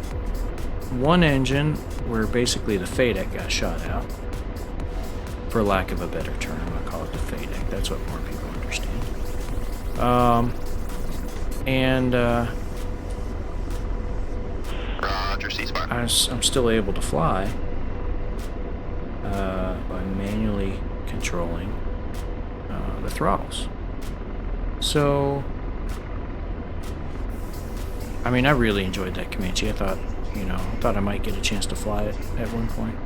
one engine where basically the FADEC got shot out, for lack of a better term. I'll call it the FADEC. That's what more people understand. Roger, ceasefire. I'm still able to fly by manually controlling the throttles. So, I mean, I really enjoyed that Comanche. I thought I might get a chance to fly it at one point.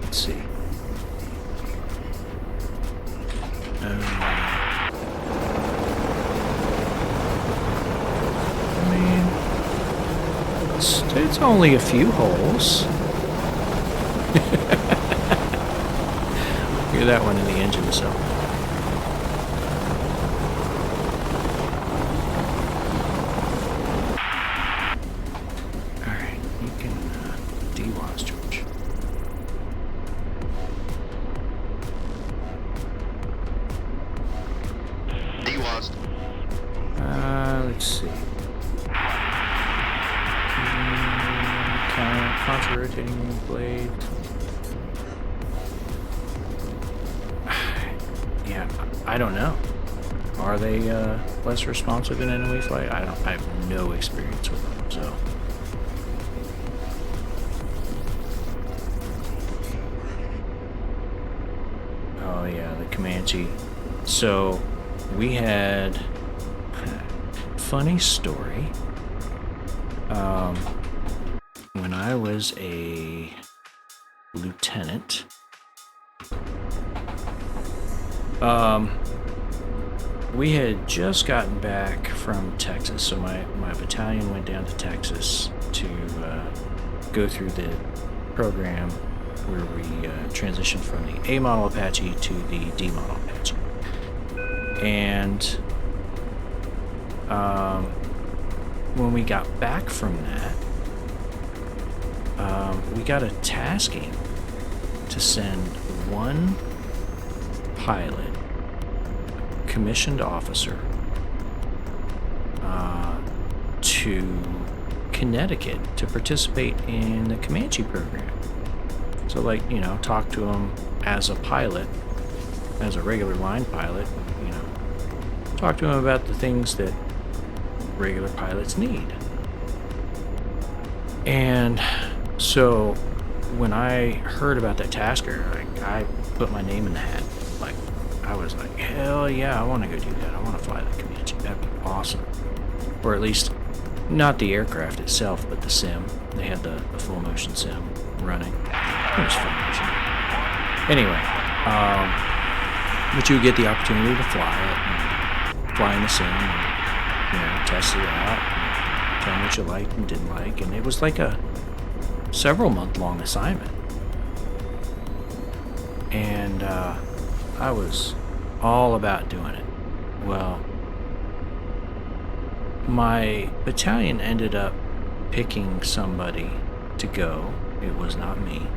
Let's see. I mean, it's only a few holes. Hear that one in the engine, so. Alright, you can DWAS, George. DWAS. Let's see. Contra rotating blade. Yeah, I don't know. Are they less responsive in enemy flight? I have no experience with them, so. Oh yeah, the Comanche. So we had funny story. When I was a lieutenant We had just gotten back from Texas, so my battalion went down to Texas to go through the program where we transitioned from the A model Apache to the D model Apache. And when we got back from that, we got a tasking to send one pilot, commissioned officer, to Connecticut to participate in the Comanche program. So, like, you know, talk to him as a pilot, as a regular line pilot, you know, talk to him about the things that regular pilots need. And so when I heard about that tasker, I put my name in the hat. Like, I was like, hell yeah, I want to go do that. I want to fly the Comanche. That'd be awesome. Or at least, not the aircraft itself, but the sim. They had the full motion sim running. It was full motion. Anyway, but you would get the opportunity to fly it, and fly in the sim, and, you know, test it out, and tell me what you liked and didn't like. And it was like a several month-long assignment. And I was all about doing it. Well, my battalion ended up picking somebody to go. It was not me.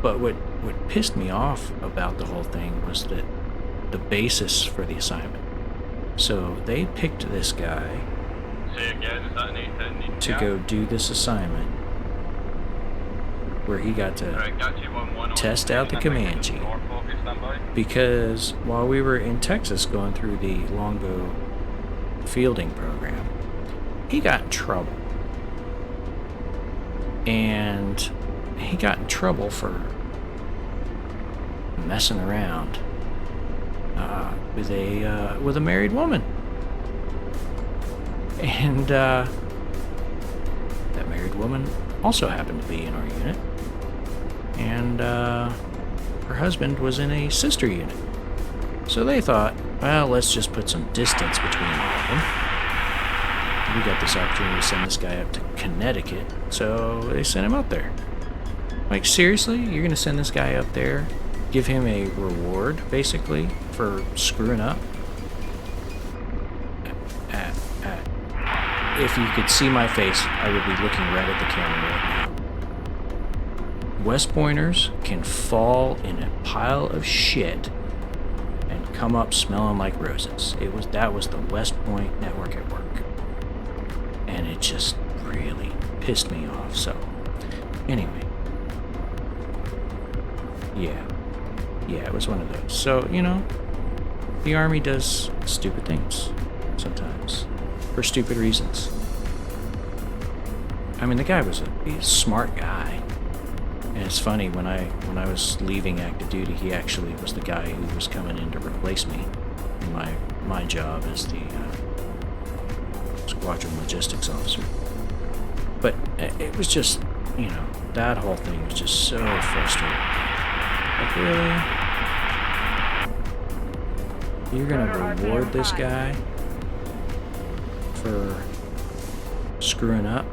But what pissed me off about the whole thing was that the basis for the assignment. So they picked this guy to go do this assignment where he got to test out the Comanche, because while we were in Texas going through the longbow fielding program, he got in trouble. And he got in trouble for messing around with a married woman. And that married woman also happened to be in our unit. And her husband was in a sister unit. So they thought, well, let's just put some distance between all of them. We got this opportunity to send this guy up to Connecticut, so they sent him up there. Like, seriously? You're going to send this guy up there? Give him a reward, basically, for screwing up? If you could see my face, I would be looking right at the camera right now. West Pointers can fall in a pile of shit and come up smelling like roses. That was the West Point network at work. And it just really pissed me off. So, anyway. Yeah, it was one of those. So, you know, the Army does stupid things sometimes for stupid reasons. I mean, the guy was he's a smart guy. And it's funny, when I was leaving active duty, he actually was the guy who was coming in to replace me in my job as the squadron logistics officer. But it was just, you know, that whole thing was just so frustrating. Like, really? You're gonna reward this guy for screwing up?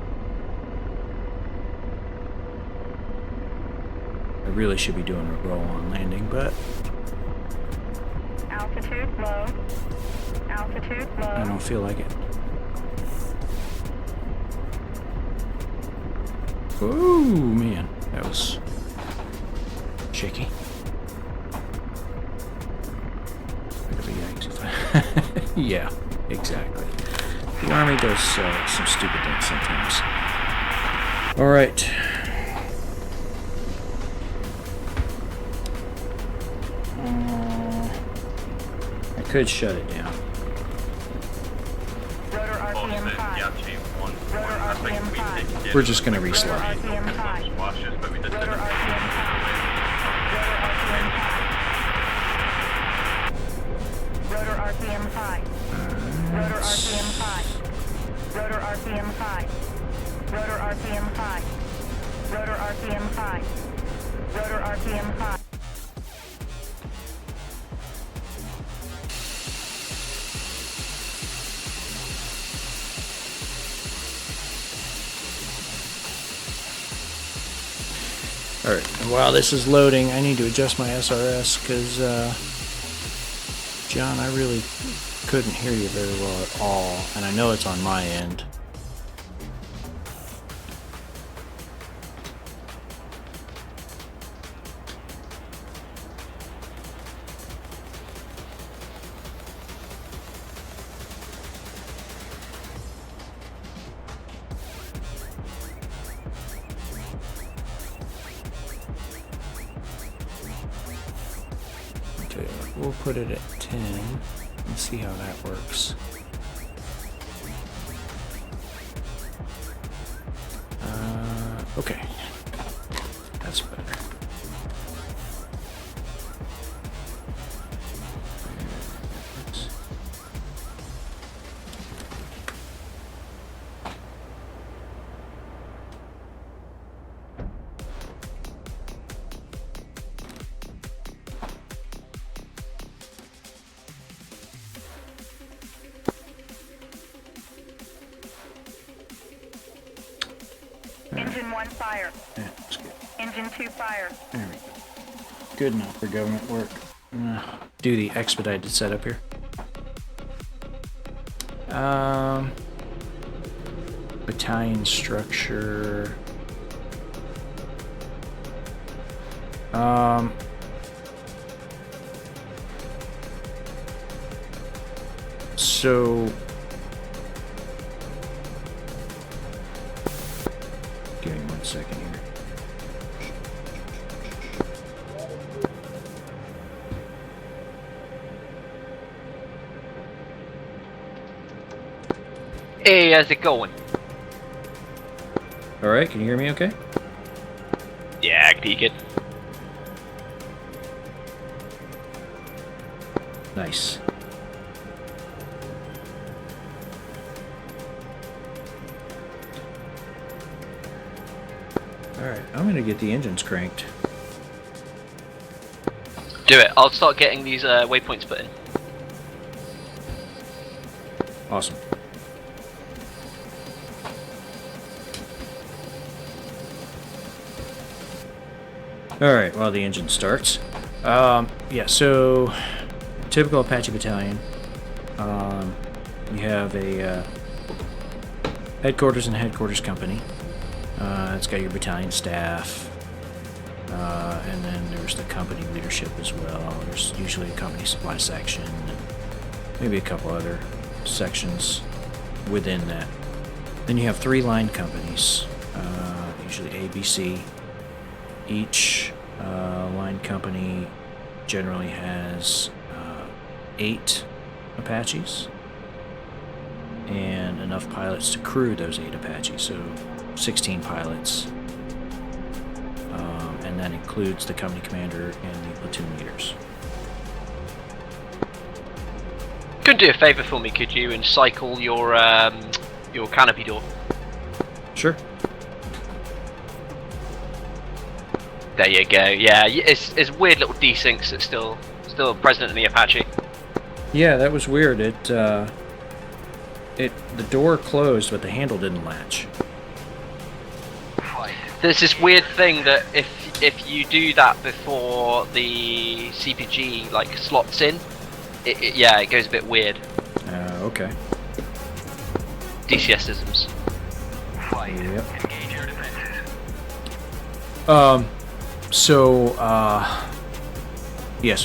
I really should be doing a roll on landing, but Altitude low. Altitude low. I don't feel like it. Oh man, that was shaky. Yeah, exactly. The Army does some stupid things sometimes. All right. I could shut it down. Rotor RPM 5. Rotor RPM 5. We're just gonna reslide. Rotor RPM 5. Rotor RPM 5. Rotor RPM 5. Rotor RPM 5. Rotor RPM 5. Rotor RPM 5. Rotor RPM 5. Rotor RPM 5. Alright, and while this is loading, I need to adjust my SRS because, John, I really couldn't hear you very well at all, and I know it's on my end. Okay, we'll put it at 10 and see how that works. Okay, that's better. Engine 1 fire. Yeah, that's good. Engine 2 fire. There we go. Good enough for government work. Do the expedited setup here. Battalion structure. So give me 1 second here. Hey, how's it going? All right, can you hear me okay? Yeah, I can peek it. Nice. Alright, I'm gonna get the engines cranked. Do it. I'll start getting these waypoints put in. Awesome. Alright, while the engine starts. Yeah, so typical Apache Battalion. You have a headquarters and headquarters company. It's got your battalion staff, and then there's the company leadership as well. There's usually a company supply section, and maybe a couple other sections within that. Then you have 3 line companies, usually A, B, C. Each line company generally has 8 Apaches and enough pilots to crew those 8 Apaches, so 16 pilots, and that includes the company commander and the platoon leaders. Could do a favour for me, could you, and cycle your canopy door? Sure. There you go. Yeah, it's weird little desyncs that's still present in the Apache. Yeah, that was weird. The door closed, but the handle didn't latch. There's this weird thing that if you do that before the CPG like slots in, it goes a bit weird. Okay. DCS-isms. Yep. So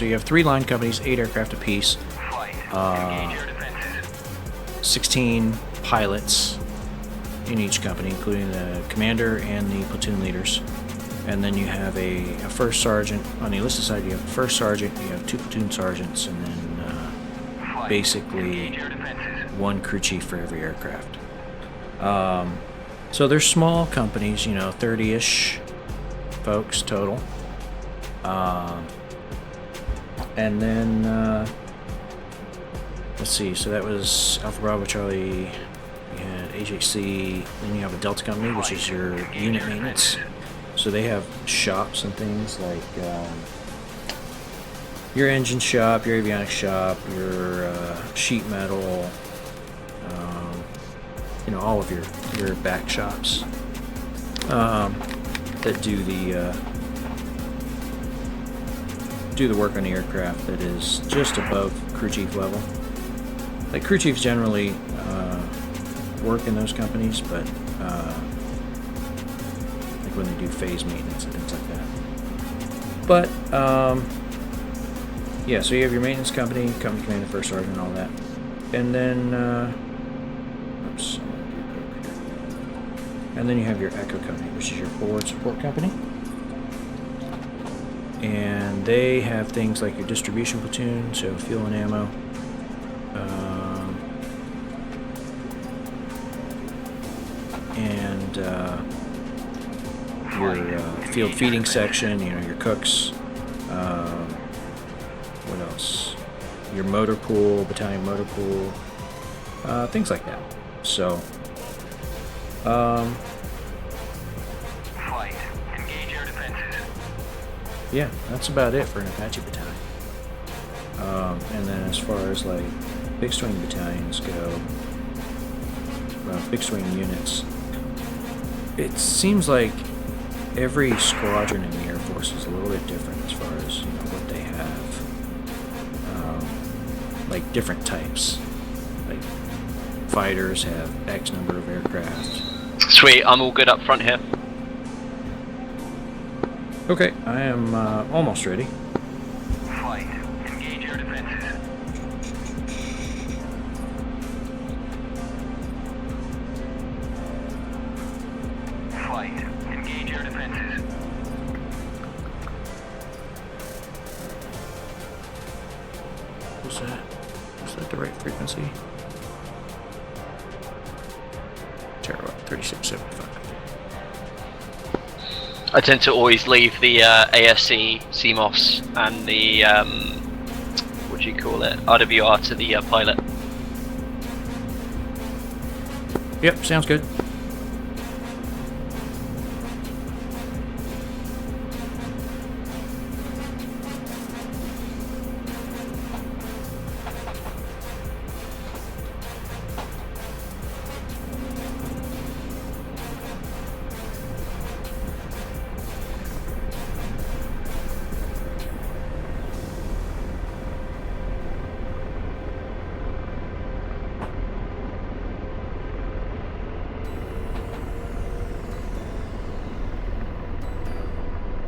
you have 3 line companies, 8 aircraft apiece, 16 pilots in each company, including the commander and the platoon leaders. And then you have a first sergeant. On the enlisted side, you have a first sergeant, you have 2 platoon sergeants, and then basically 1 crew chief for every aircraft. So they're small companies, 30-ish folks total. And then, let's see, so that was Alpha Bravo Charlie, you had AJC, then you have a Delta company, which is your unit maintenance. So they have shops and things like your engine shop, your avionics shop, your sheet metal, all of your back shops that do the do the work on the aircraft that is just above crew chief level. Like crew chiefs generally work in those companies, but like when they do phase maintenance and things like that. But yeah, so you have your maintenance company commander, first sergeant, and all that, and then oops, and then you have your echo company, which is your forward support company. And they have things like your distribution platoon, so fuel and ammo. And your field feeding section, you know, your cooks. What else? Your motor pool, battalion motor pool. Things like that. So, Flight. Engage air defenses. yeah, that's about it for an Apache battalion. And then as far as like fixed wing battalions go, fixed wing units, it seems like every squadron in the Air Force is a little bit different as far as, you know, what they have. Like different types. Like fighters have X number of aircraft. Sweet, I'm all good up front here. Okay, I am almost ready. Flight. Engage air defenses. Flight. Engage air defenses. Was that the right frequency? Terrible, 3675. I tend to always leave the ASC, CMOS, and the what do you call it, RWR to the pilot. Yep, sounds good.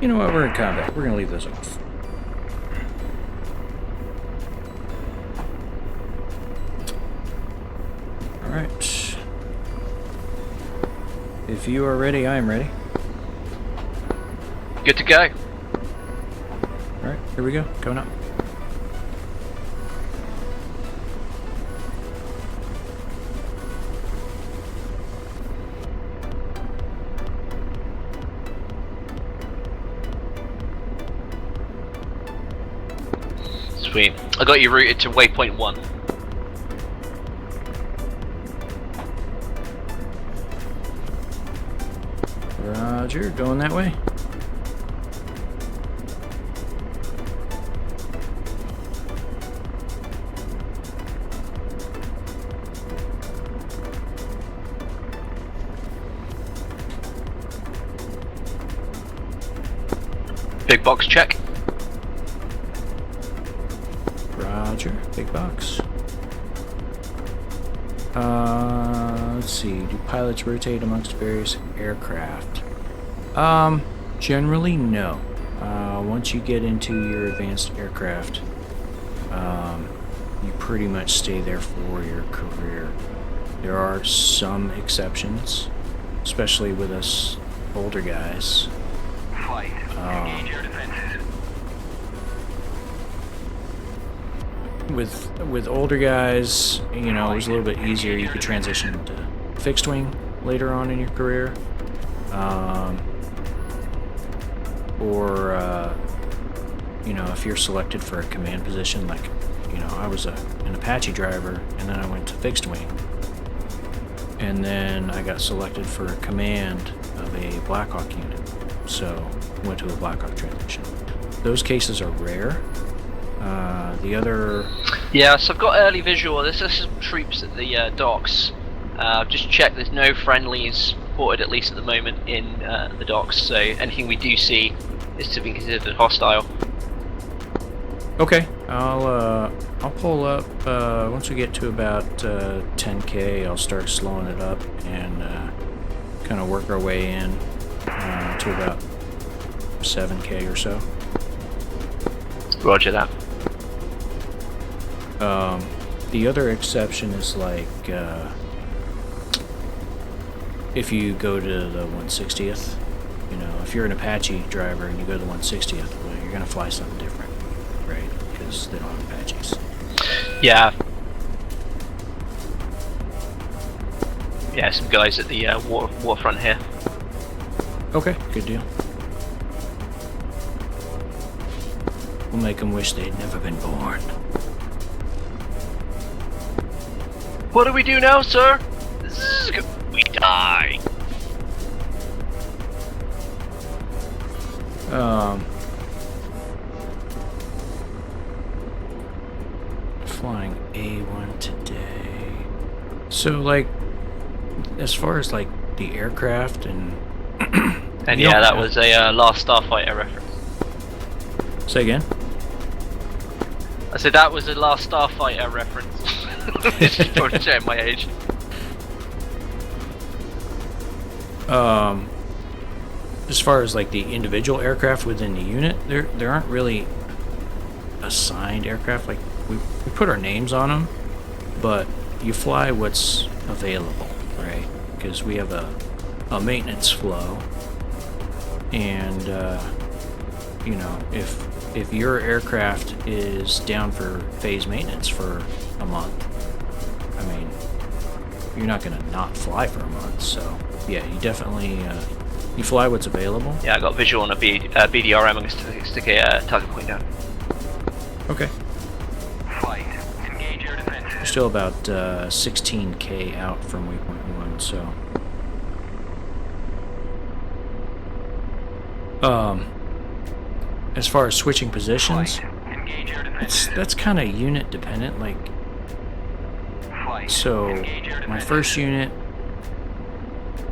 You know what, we're in combat. We're going to leave those off. Alright. If you are ready, I am ready. Good to go. Alright, here we go. Coming up. Sweet. I got you routed to waypoint 1. Roger, going that way. Big box check. Roger, big box. Let's see, do pilots rotate amongst various aircraft? Generally no. Once you get into your advanced aircraft, you pretty much stay there for your career. There are some exceptions, especially with us older guys. Flight. Engage air defenses. With older guys, you know, it was a little bit easier. You could transition to fixed wing later on in your career, or you know, if you're selected for a command position, like, you know, I was an Apache driver, and then I went to fixed wing, and then I got selected for a command of a Black Hawk unit, so went to a Black Hawk transition. Those cases are rare. The other... Yeah, so I've got early visual. There's some troops at the docks. Just check there's no friendlies reported, at least at the moment, in the docks, so anything we do see is to be considered hostile. Okay, I'll pull up once we get to about 10K. I'll start slowing it up and kind of work our way in to about 7K or so. Roger that. The other exception is like if you go to the 160th, you know, if you're an Apache driver and you go to the 160th, well, you're gonna fly something different, right? Because they don't have Apaches. Yeah. Yeah, some guys at the waterfront here. Okay, good deal. We'll make them wish they'd never been born. What do we do now, sir? We die. Flying A1 today. So, like, as far as like the aircraft and And you yeah, don't that have- was a Last Starfighter reference. Say again. I said that was a Last Starfighter reference. Just trying to check my age. As far as like the individual aircraft within the unit, there aren't really assigned aircraft. Like we put our names on them, but you fly what's available, right? Because we have a maintenance flow, and you know, if your aircraft is down for phase maintenance for a month, I mean, you're not gonna not fly for a month. So yeah, you definitely you fly what's available. Yeah, I got visual on a BDRM. I'm going to stick a target point down. Okay. Flight. Engage air defenses. We're still about 16K out from waypoint 1, so as far as switching positions, Flight. Engage air defenses. that's kind of unit dependent. Like, Flight. so Engage air my defenses. first unit,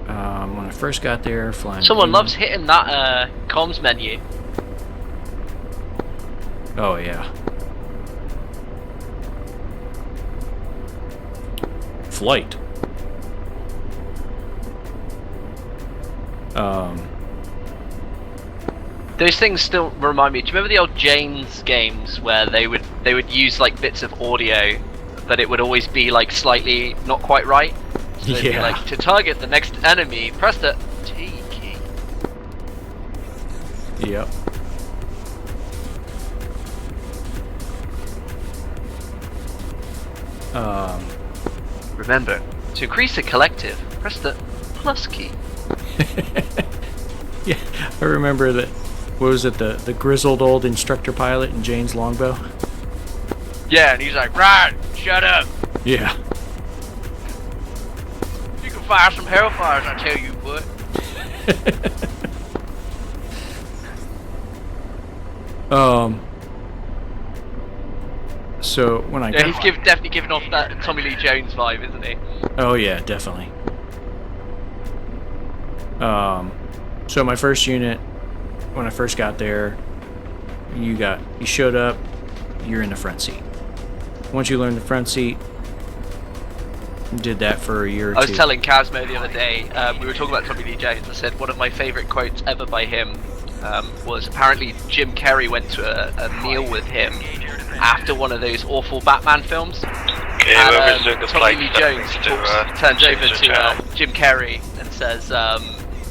when I first got there, flying. Someone A1 loves hitting that comms menu. Oh yeah. Flight. Those things still remind me. Do you remember the old Jane's games where they would use like bits of audio, but it would always be like slightly not quite right? So it'd be Yeah. like, to target the next enemy, press the T key. Yep. Remember, to increase the collective, press the plus key. Yeah, I remember that. What was it? The grizzled old instructor pilot in Jane's Longbow. Yeah, and he's like, right, shut up. Yeah. You can fire some hellfires, I tell you what. So when I Yeah, got, he's definitely giving off that Tommy Lee Jones vibe, isn't he? oh yeah, definitely. So my first unit, when I first got there, you showed up, you're in the front seat. Once you learn the front seat, did that for a year or two. I was telling Casmo the other day, we were talking about Tommy Lee Jones. I said one of my favourite quotes ever by him was apparently Jim Carrey went to a meal with him after one of those awful Batman films. Okay, And whoever's doing the Tommy flight Lee stuff Jones needs to, turns over change the channel. to Jim Carrey and says,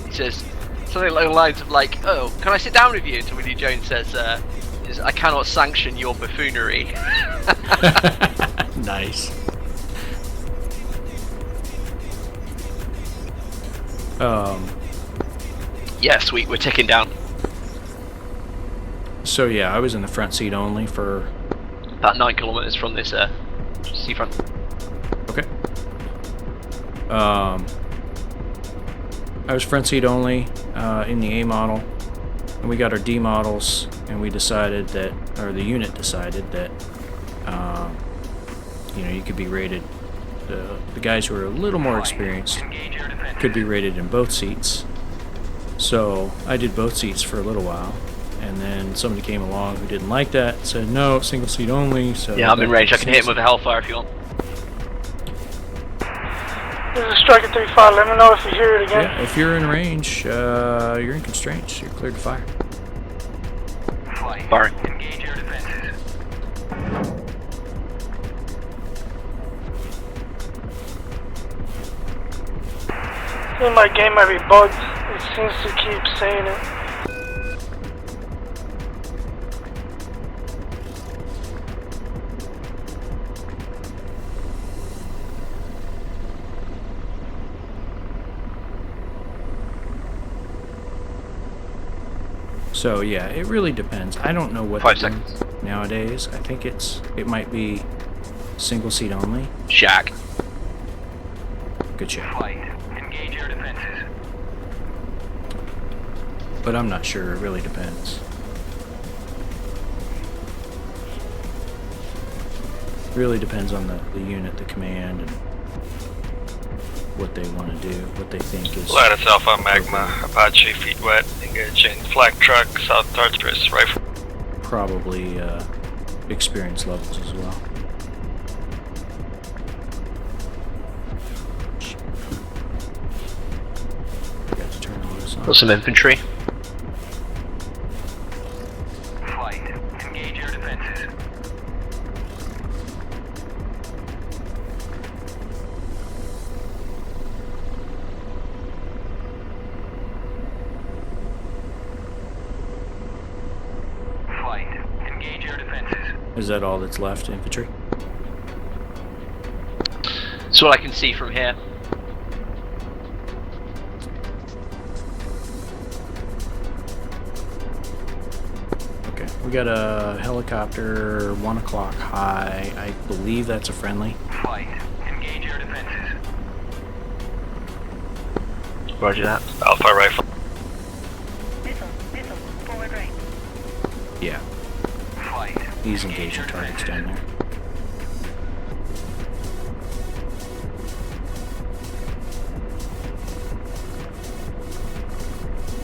he says something along the lines of like, "Oh, can I sit down with you?" And Tommy Lee Jones says, "I cannot sanction your buffoonery." Nice. Yeah, sweet. We're ticking down. So yeah, I was in the front seat only for. About 9 kilometers from this seafront. Okay. I was front seat only in the A model, and we got our D models, and we decided that, or the unit decided that, you could be rated. The guys who are a little more experienced Engage air defenses. could be rated in both seats. So I did both seats for a little while, and then somebody came along who didn't like that and said no, single seat only. So Yeah, I'm in range. I can hit him with a Hellfire if you want. This is Striker 3-5. Let me know if you hear it again. Yeah, if you're in range, you're in constraints. You're cleared to fire. Flight. Firing. Engage air defenses. I think my game might be bugged. It seems to keep saying it. So yeah, it really depends. I don't know what 5 they're doing seconds. nowadays. I think it might be single seat only. Shack. Good shot. Flight. Engage air defenses. But I'm not sure. It really depends. Really depends on the unit, the command, and what they want to do, what they think is. Lattice Alpha Magma, Apache, feet wet, engaging flag truck, south Tartarus, rifle. Probably experience levels as well. Forgot to turn all this on. Got some infantry. Flight. Engage air defenses. Flight. Engage air defenses. Is that all that's left, infantry? That's what I can see from here. Okay, we got a helicopter, 1 o'clock high. I believe that's a friendly. Flight. Engage air defenses. Roger that. Alpha rifle. Missile, forward right. Yeah, Flight. he's engaging targets down there.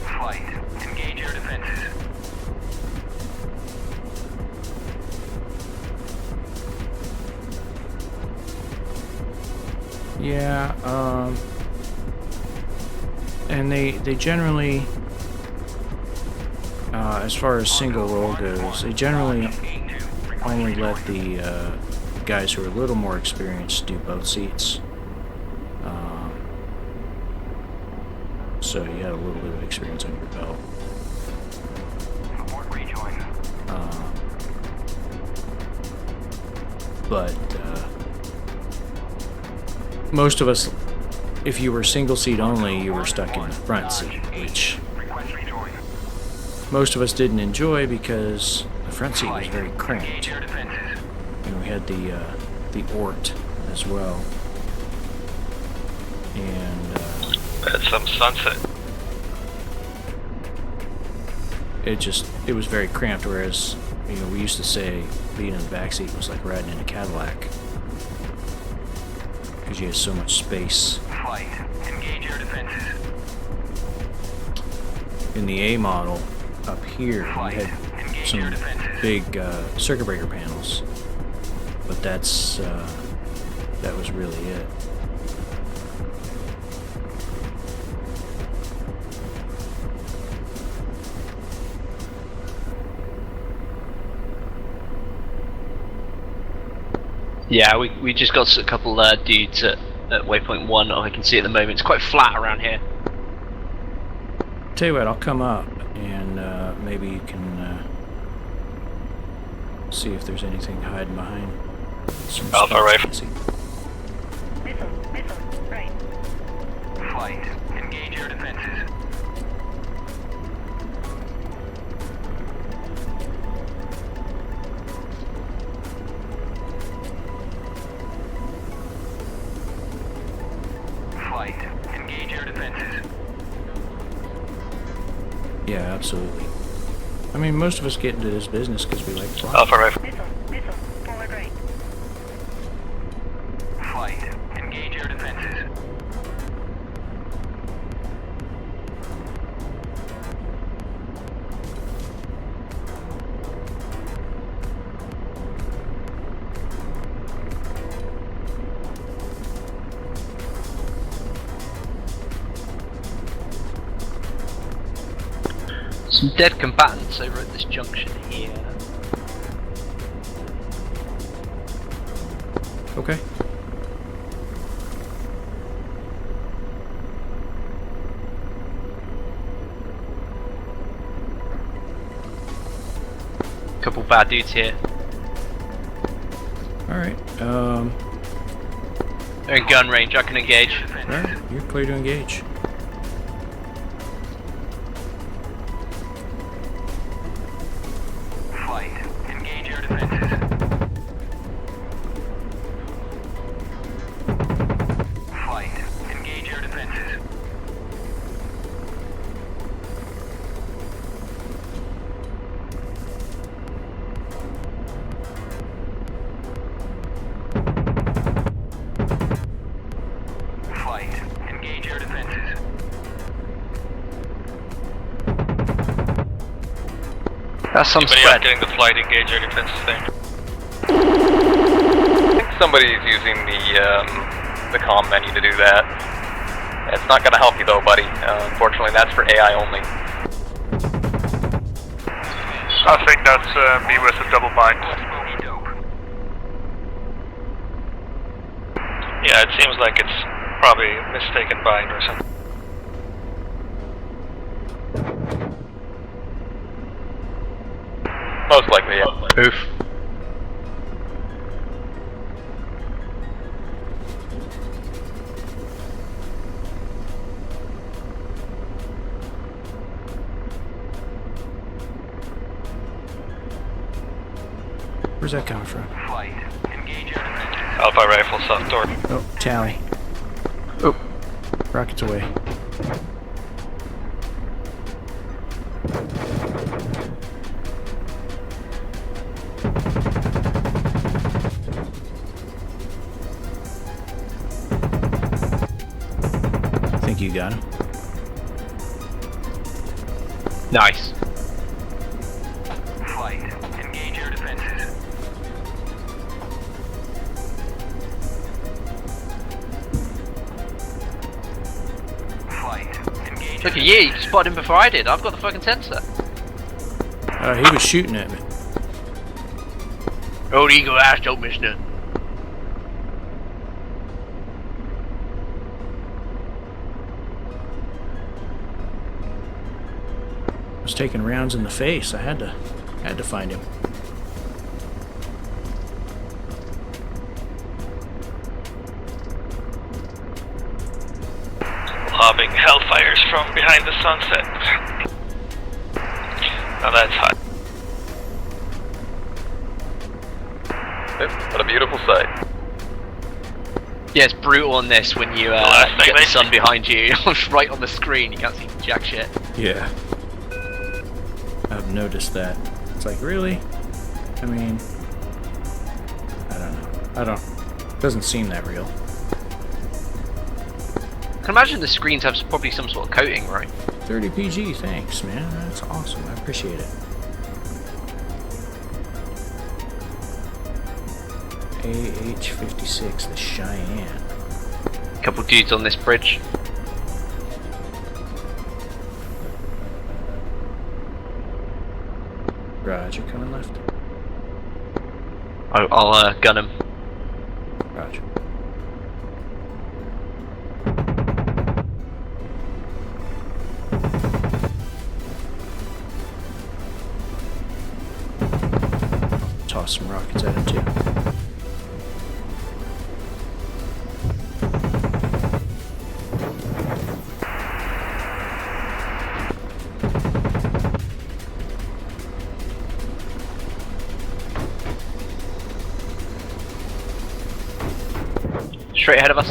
Flight. Engage air defenses. Yeah, and they generally, as far as single roll goes, they generally only let the guys who are a little more experienced do both seats. So you had a little bit of experience on your belt. Abort rejoin. But most of us, if you were single seat only, you were stuck in the front seat, which Request rejoin. most of us didn't enjoy because the front seat was very cramped. Engage air defenses. And we had the Ort as well. And That's some sunset. it was very cramped, whereas, you know, we used to say being in the back seat was like riding in a Cadillac. Because you had so much space. Flight. Engage air defenses. In the A model, up here, we had some big circuit breaker panels. But that was really it. Yeah, we just got a couple dudes at waypoint 1. I can see at the moment. It's quite flat around here. Tell you what, I'll come up and maybe you can see if there's anything hiding behind some Alpha spots rifle. you can see. Missile, right. Flight. Engage air defenses. Flight. Engage air defenses. Yeah, absolutely. I mean, most of us get into this business because we like flying. Alpha rifle. Missile, forward right. Flight. Engage air defenses. some dead combatants over at this junction here. Okay. Couple bad dudes here. Alright, They're in gun range, I can engage. alright, you're clear to engage. Flight. Engage air defenses. Flight. Engage air defenses. Flight. Engage air defenses. That's some Anybody else spread. getting the flight engage air defenses thing? I think somebody's using the comm menu to do that. It's not gonna help you though, buddy. Unfortunately, that's for AI only. I think that's me with a double bind. Bogey dope. Yeah, it seems like it's probably mistaken bind or something. Most likely, yeah. Oof. Where's that coming from? Flight. Engage air defenses. Alpha rifle, south door. Oh, tally. Oh. Rockets away. Think you got him? Nice. Flight. Engage air defenses. Flight. Engage Look at you spotted him before I did. I've got the fucking sensor. He was shooting at me. Old Eagle ass don't miss none. I was taking rounds in the face. I had to find him. Lobbing hellfires from behind the sunset. Now that's hot. What a beautiful sight. Yeah, it's brutal on this when you last thing get the they sun see. behind you. It's right on the screen, you can't see jack shit. Yeah. I've noticed that. It's like, really? I mean, I don't know. Doesn't seem that real. I can imagine the screens have probably some sort of coating, right? 30 PG, thanks, man. That's awesome. I appreciate it. AH-56, the Cheyenne. Couple dudes on this bridge. Roger, coming left. I'll gun him. Roger. Toss some rockets at him too. Straight ahead of us.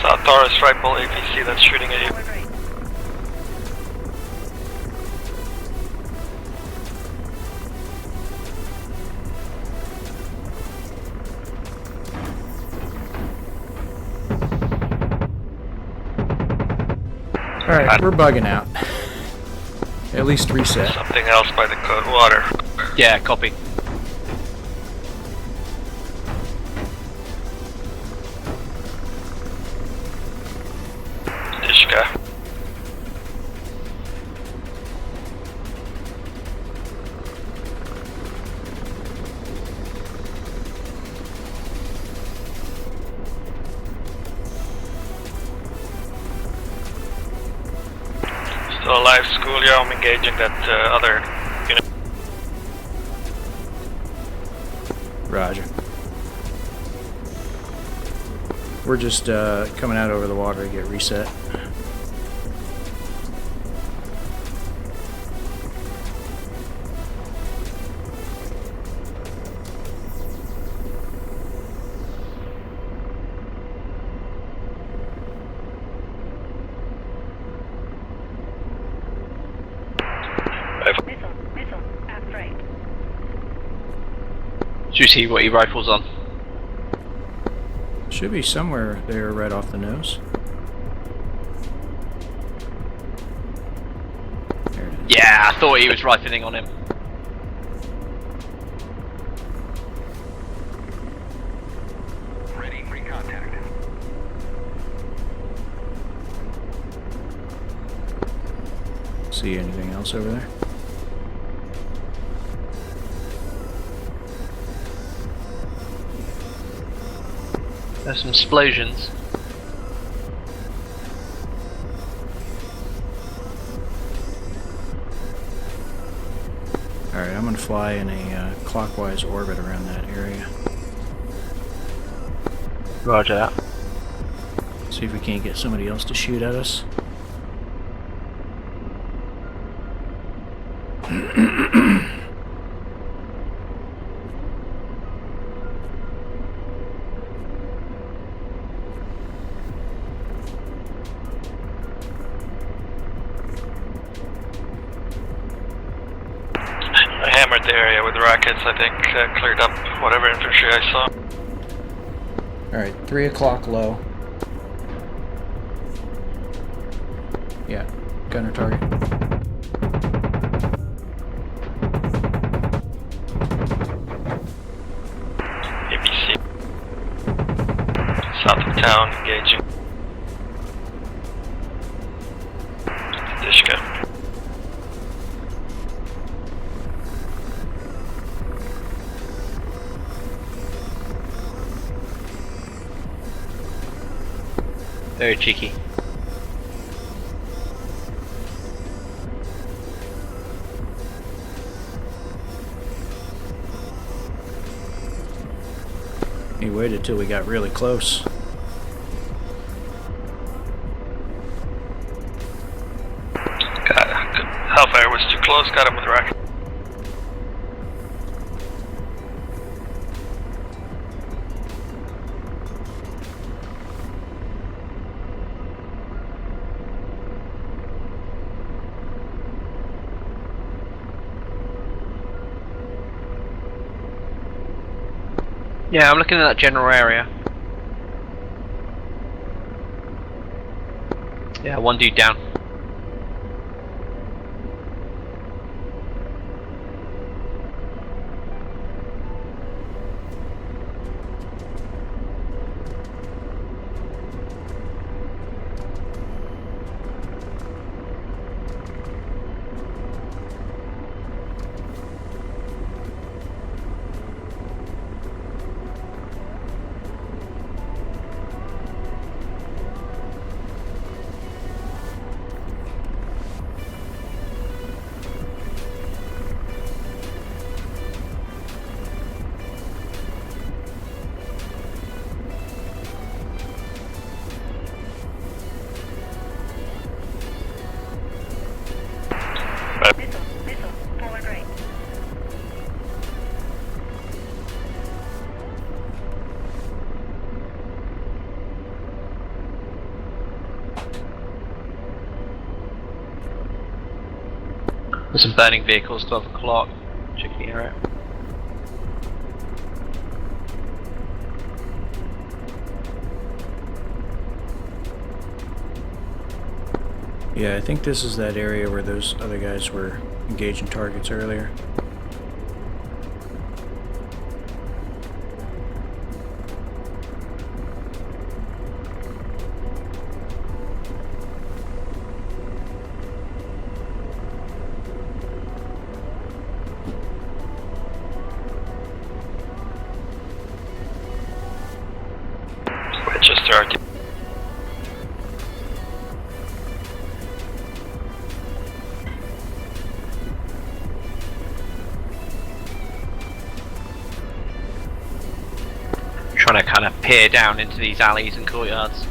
South Taurus rifle APC that's shooting at you. Alright, we're bugging out. At least reset. Something else by the code water. Yeah, copy. Dishka. Still alive, school, yeah, I'm engaging that other unit. Roger. We're just coming out over the water to get reset. Missile, aft right. Did you see what your rifle's on? Should be somewhere there right off the nose. There it is. Yeah, I thought he was rifling on him. Ready, recontact. See anything else over there? There's some explosions. Alright, I'm gonna fly in a clockwise orbit around that area. Roger that. See if we can't get somebody else to shoot at us. I hammered the area with rockets, I think, cleared up whatever infantry I saw. Alright, 3 o'clock low. Yeah, gunner target. ABC. South of town, engaging. Dishka. Very cheeky. He waited till we got really close. Hellfire was too close, got him with rocket. Yeah, I'm looking at that general area. Yeah, one dude down. Missile, forward right. There's some burning vehicles, 12 o'clock. Checking the area. Yeah, I think this is that area where those other guys were engaging targets earlier. Sure. Trying to kind of peer down into these alleys and courtyards.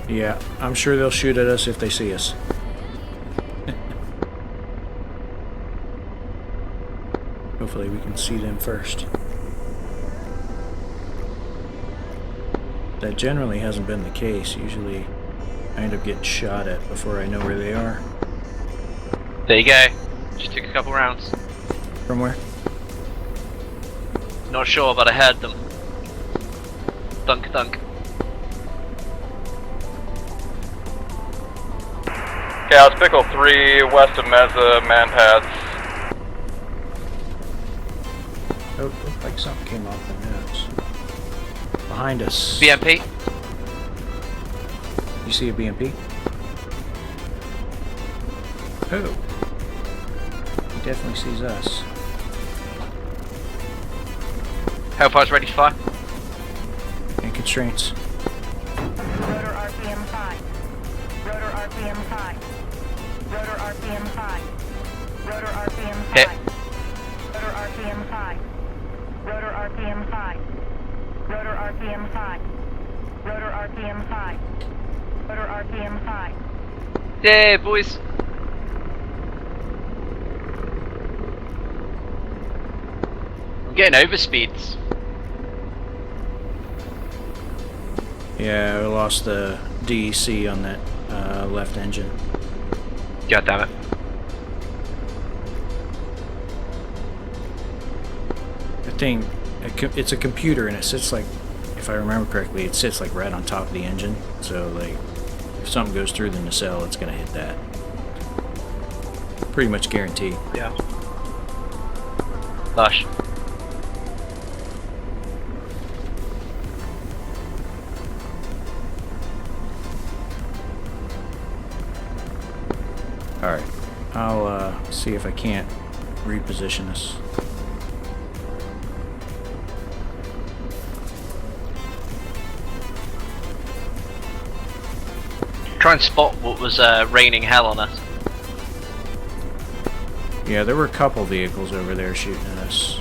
Yeah, I'm sure they'll shoot at us if they see us. Hopefully we can see them first. That generally hasn't been the case. Usually I end up getting shot at before I know where they are. There you go. Just took a couple rounds. From where? Not sure, but I heard them. Thunk thunk. Scouts, Pickle 3, west of Meza, man pads. Oh, looked like something came off the nose. Behind us. BMP. You see a BMP? Oh. He definitely sees us. Hellfire's ready to fire. And constraints. Rotor RPM 5. Rotor RPM 5. Rotor RPM 5. Rotor RPM 5. Hit. Rotor RPM 5. Rotor RPM 5. Rotor RPM 5. Rotor RPM 5. Rotor RPM 5. Yeah, boys. I'm getting overspeeds. Yeah, we lost the DEC on that left engine. God damn it. The thing, it's a computer and it sits like, if I remember correctly, it sits like right on top of the engine. So like, if something goes through the nacelle, it's gonna hit that. Pretty much guaranteed. Yeah. Lush. Alright, I'll see if I can't reposition us. Try and spot what was raining hell on us. Yeah, there were a couple vehicles over there shooting at us.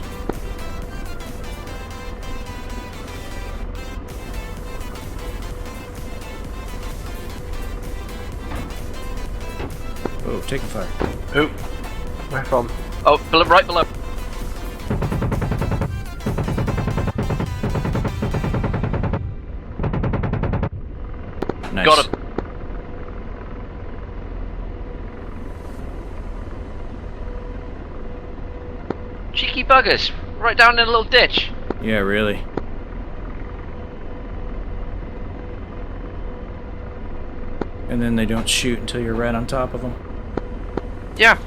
Oh, taking fire. Who? Where from? Oh, right below. Nice. Got him. Cheeky buggers. Right down in a little ditch. Yeah, really. And then they don't shoot until you're right on top of them. Yeah.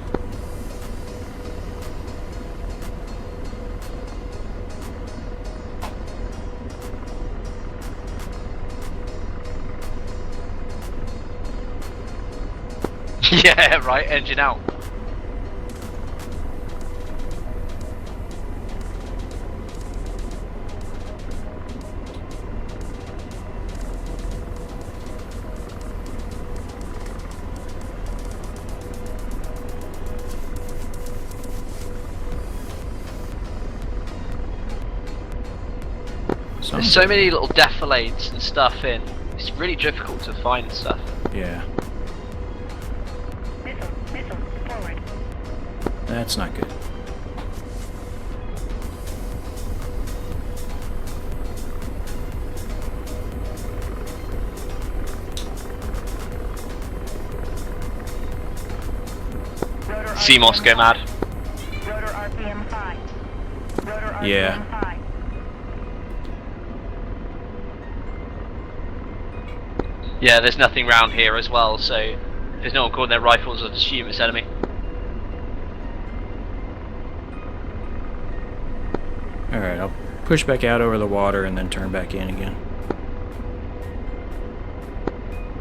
Yeah, right, engine out. There's so many little defilades and stuff in. It's really difficult to find stuff. Yeah. Missile, forward. That's not good. Rotor CMOS go mad. Rotor RPM 5. Rotor RPM Yeah. 5. Yeah, there's nothing round here as well, so if there's no one calling their rifles, I'd assume it's enemy. Alright, I'll push back out over the water and then turn back in again.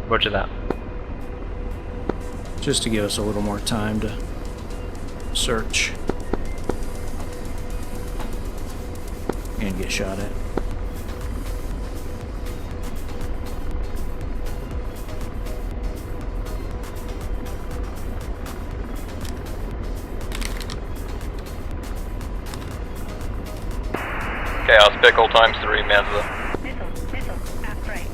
Roger that. Just to give us a little more time to search and get shot at. Chaos Pickle times 3, Mezza. Missile, at right.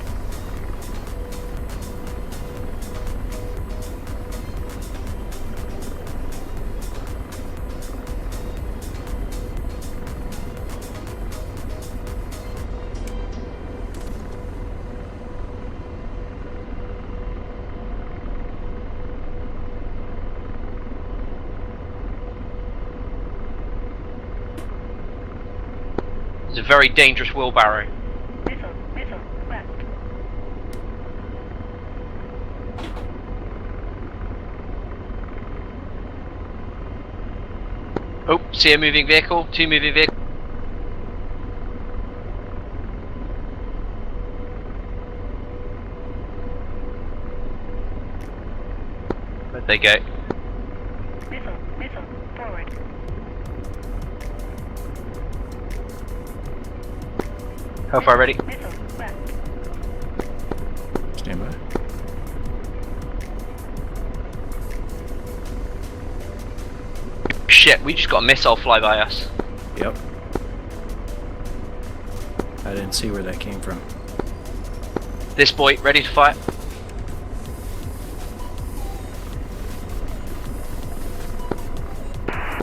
It's a very dangerous wheelbarrow. Missile, left. Oh, see a moving vehicle, 2 moving vehicles. Where'd they go? Missile, forward. How far ready? Missile, left. Stand by. Shit, we just got a missile fly by us. Yep. I didn't see where that came from. This boy, ready to fight?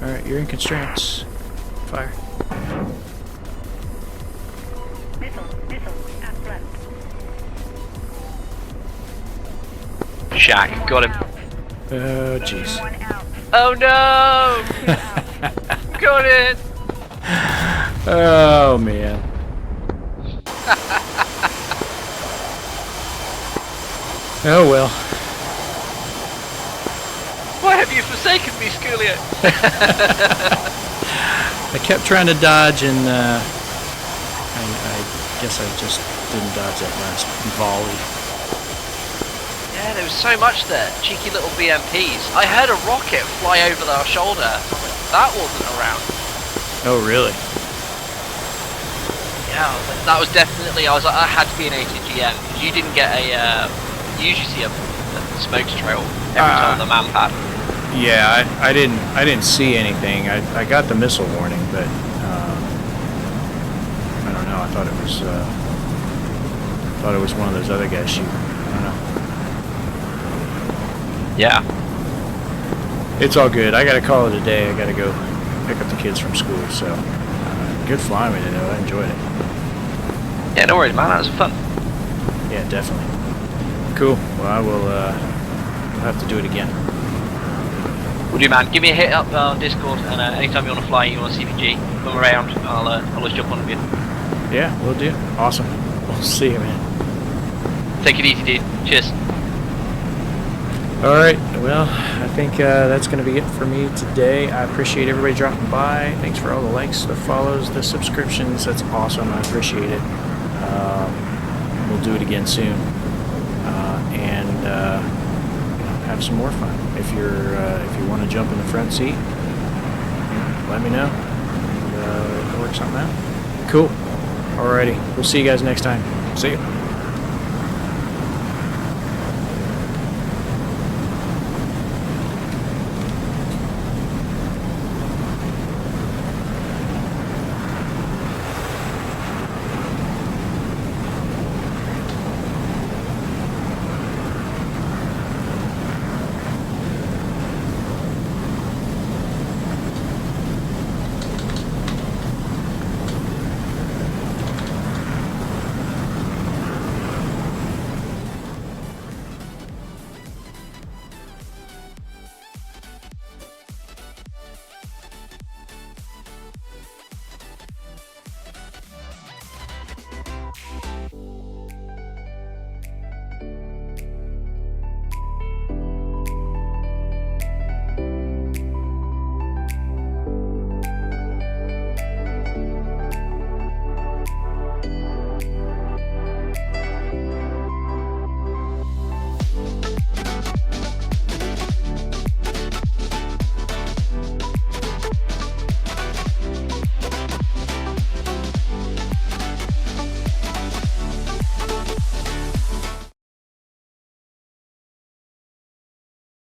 Alright, you're in constraints. Fire. Missile, at left. Shack, got him. Oh, jeez. 1 out. Oh no! 2 out. Got it! Oh, man. Oh, well. Why have you forsaken me, Sculio? I kept trying to dodge, and I guess I just didn't dodge that last volley. Yeah, there was so much there. Cheeky little BMPs. I heard a rocket fly over our shoulder. That wasn't around. Oh, really? Yeah, that was definitely. I was like, that had to be an ATGM because you didn't get a. You usually see a smoke trail every time on the man pad. Yeah, I didn't see anything. I got the missile warning, but I don't know. I thought it was one of those other guys shooting. I don't know. Yeah. It's all good. I got to call it a day. I got to go pick up the kids from school. So good flying with it, though. I enjoyed it. Yeah, no worries, man. That was fun. Yeah, definitely. Cool. Well, I will. We'll have to do it again. Will do, man. Give me a hit up on Discord, and anytime you want to fly, you want a CPG, come around. I'll just jump on with you. Yeah, we'll do. Awesome. We'll see you, man. Take it easy, dude. Cheers. All right. Well, I think that's going to be it for me today. I appreciate everybody dropping by. Thanks for all the likes, the follows, the subscriptions. That's awesome. I appreciate it. We'll do it again soon, and have some more fun. If you want to jump in the front seat, let me know. We'll work something out. Cool. Alrighty. We'll see you guys next time. See ya.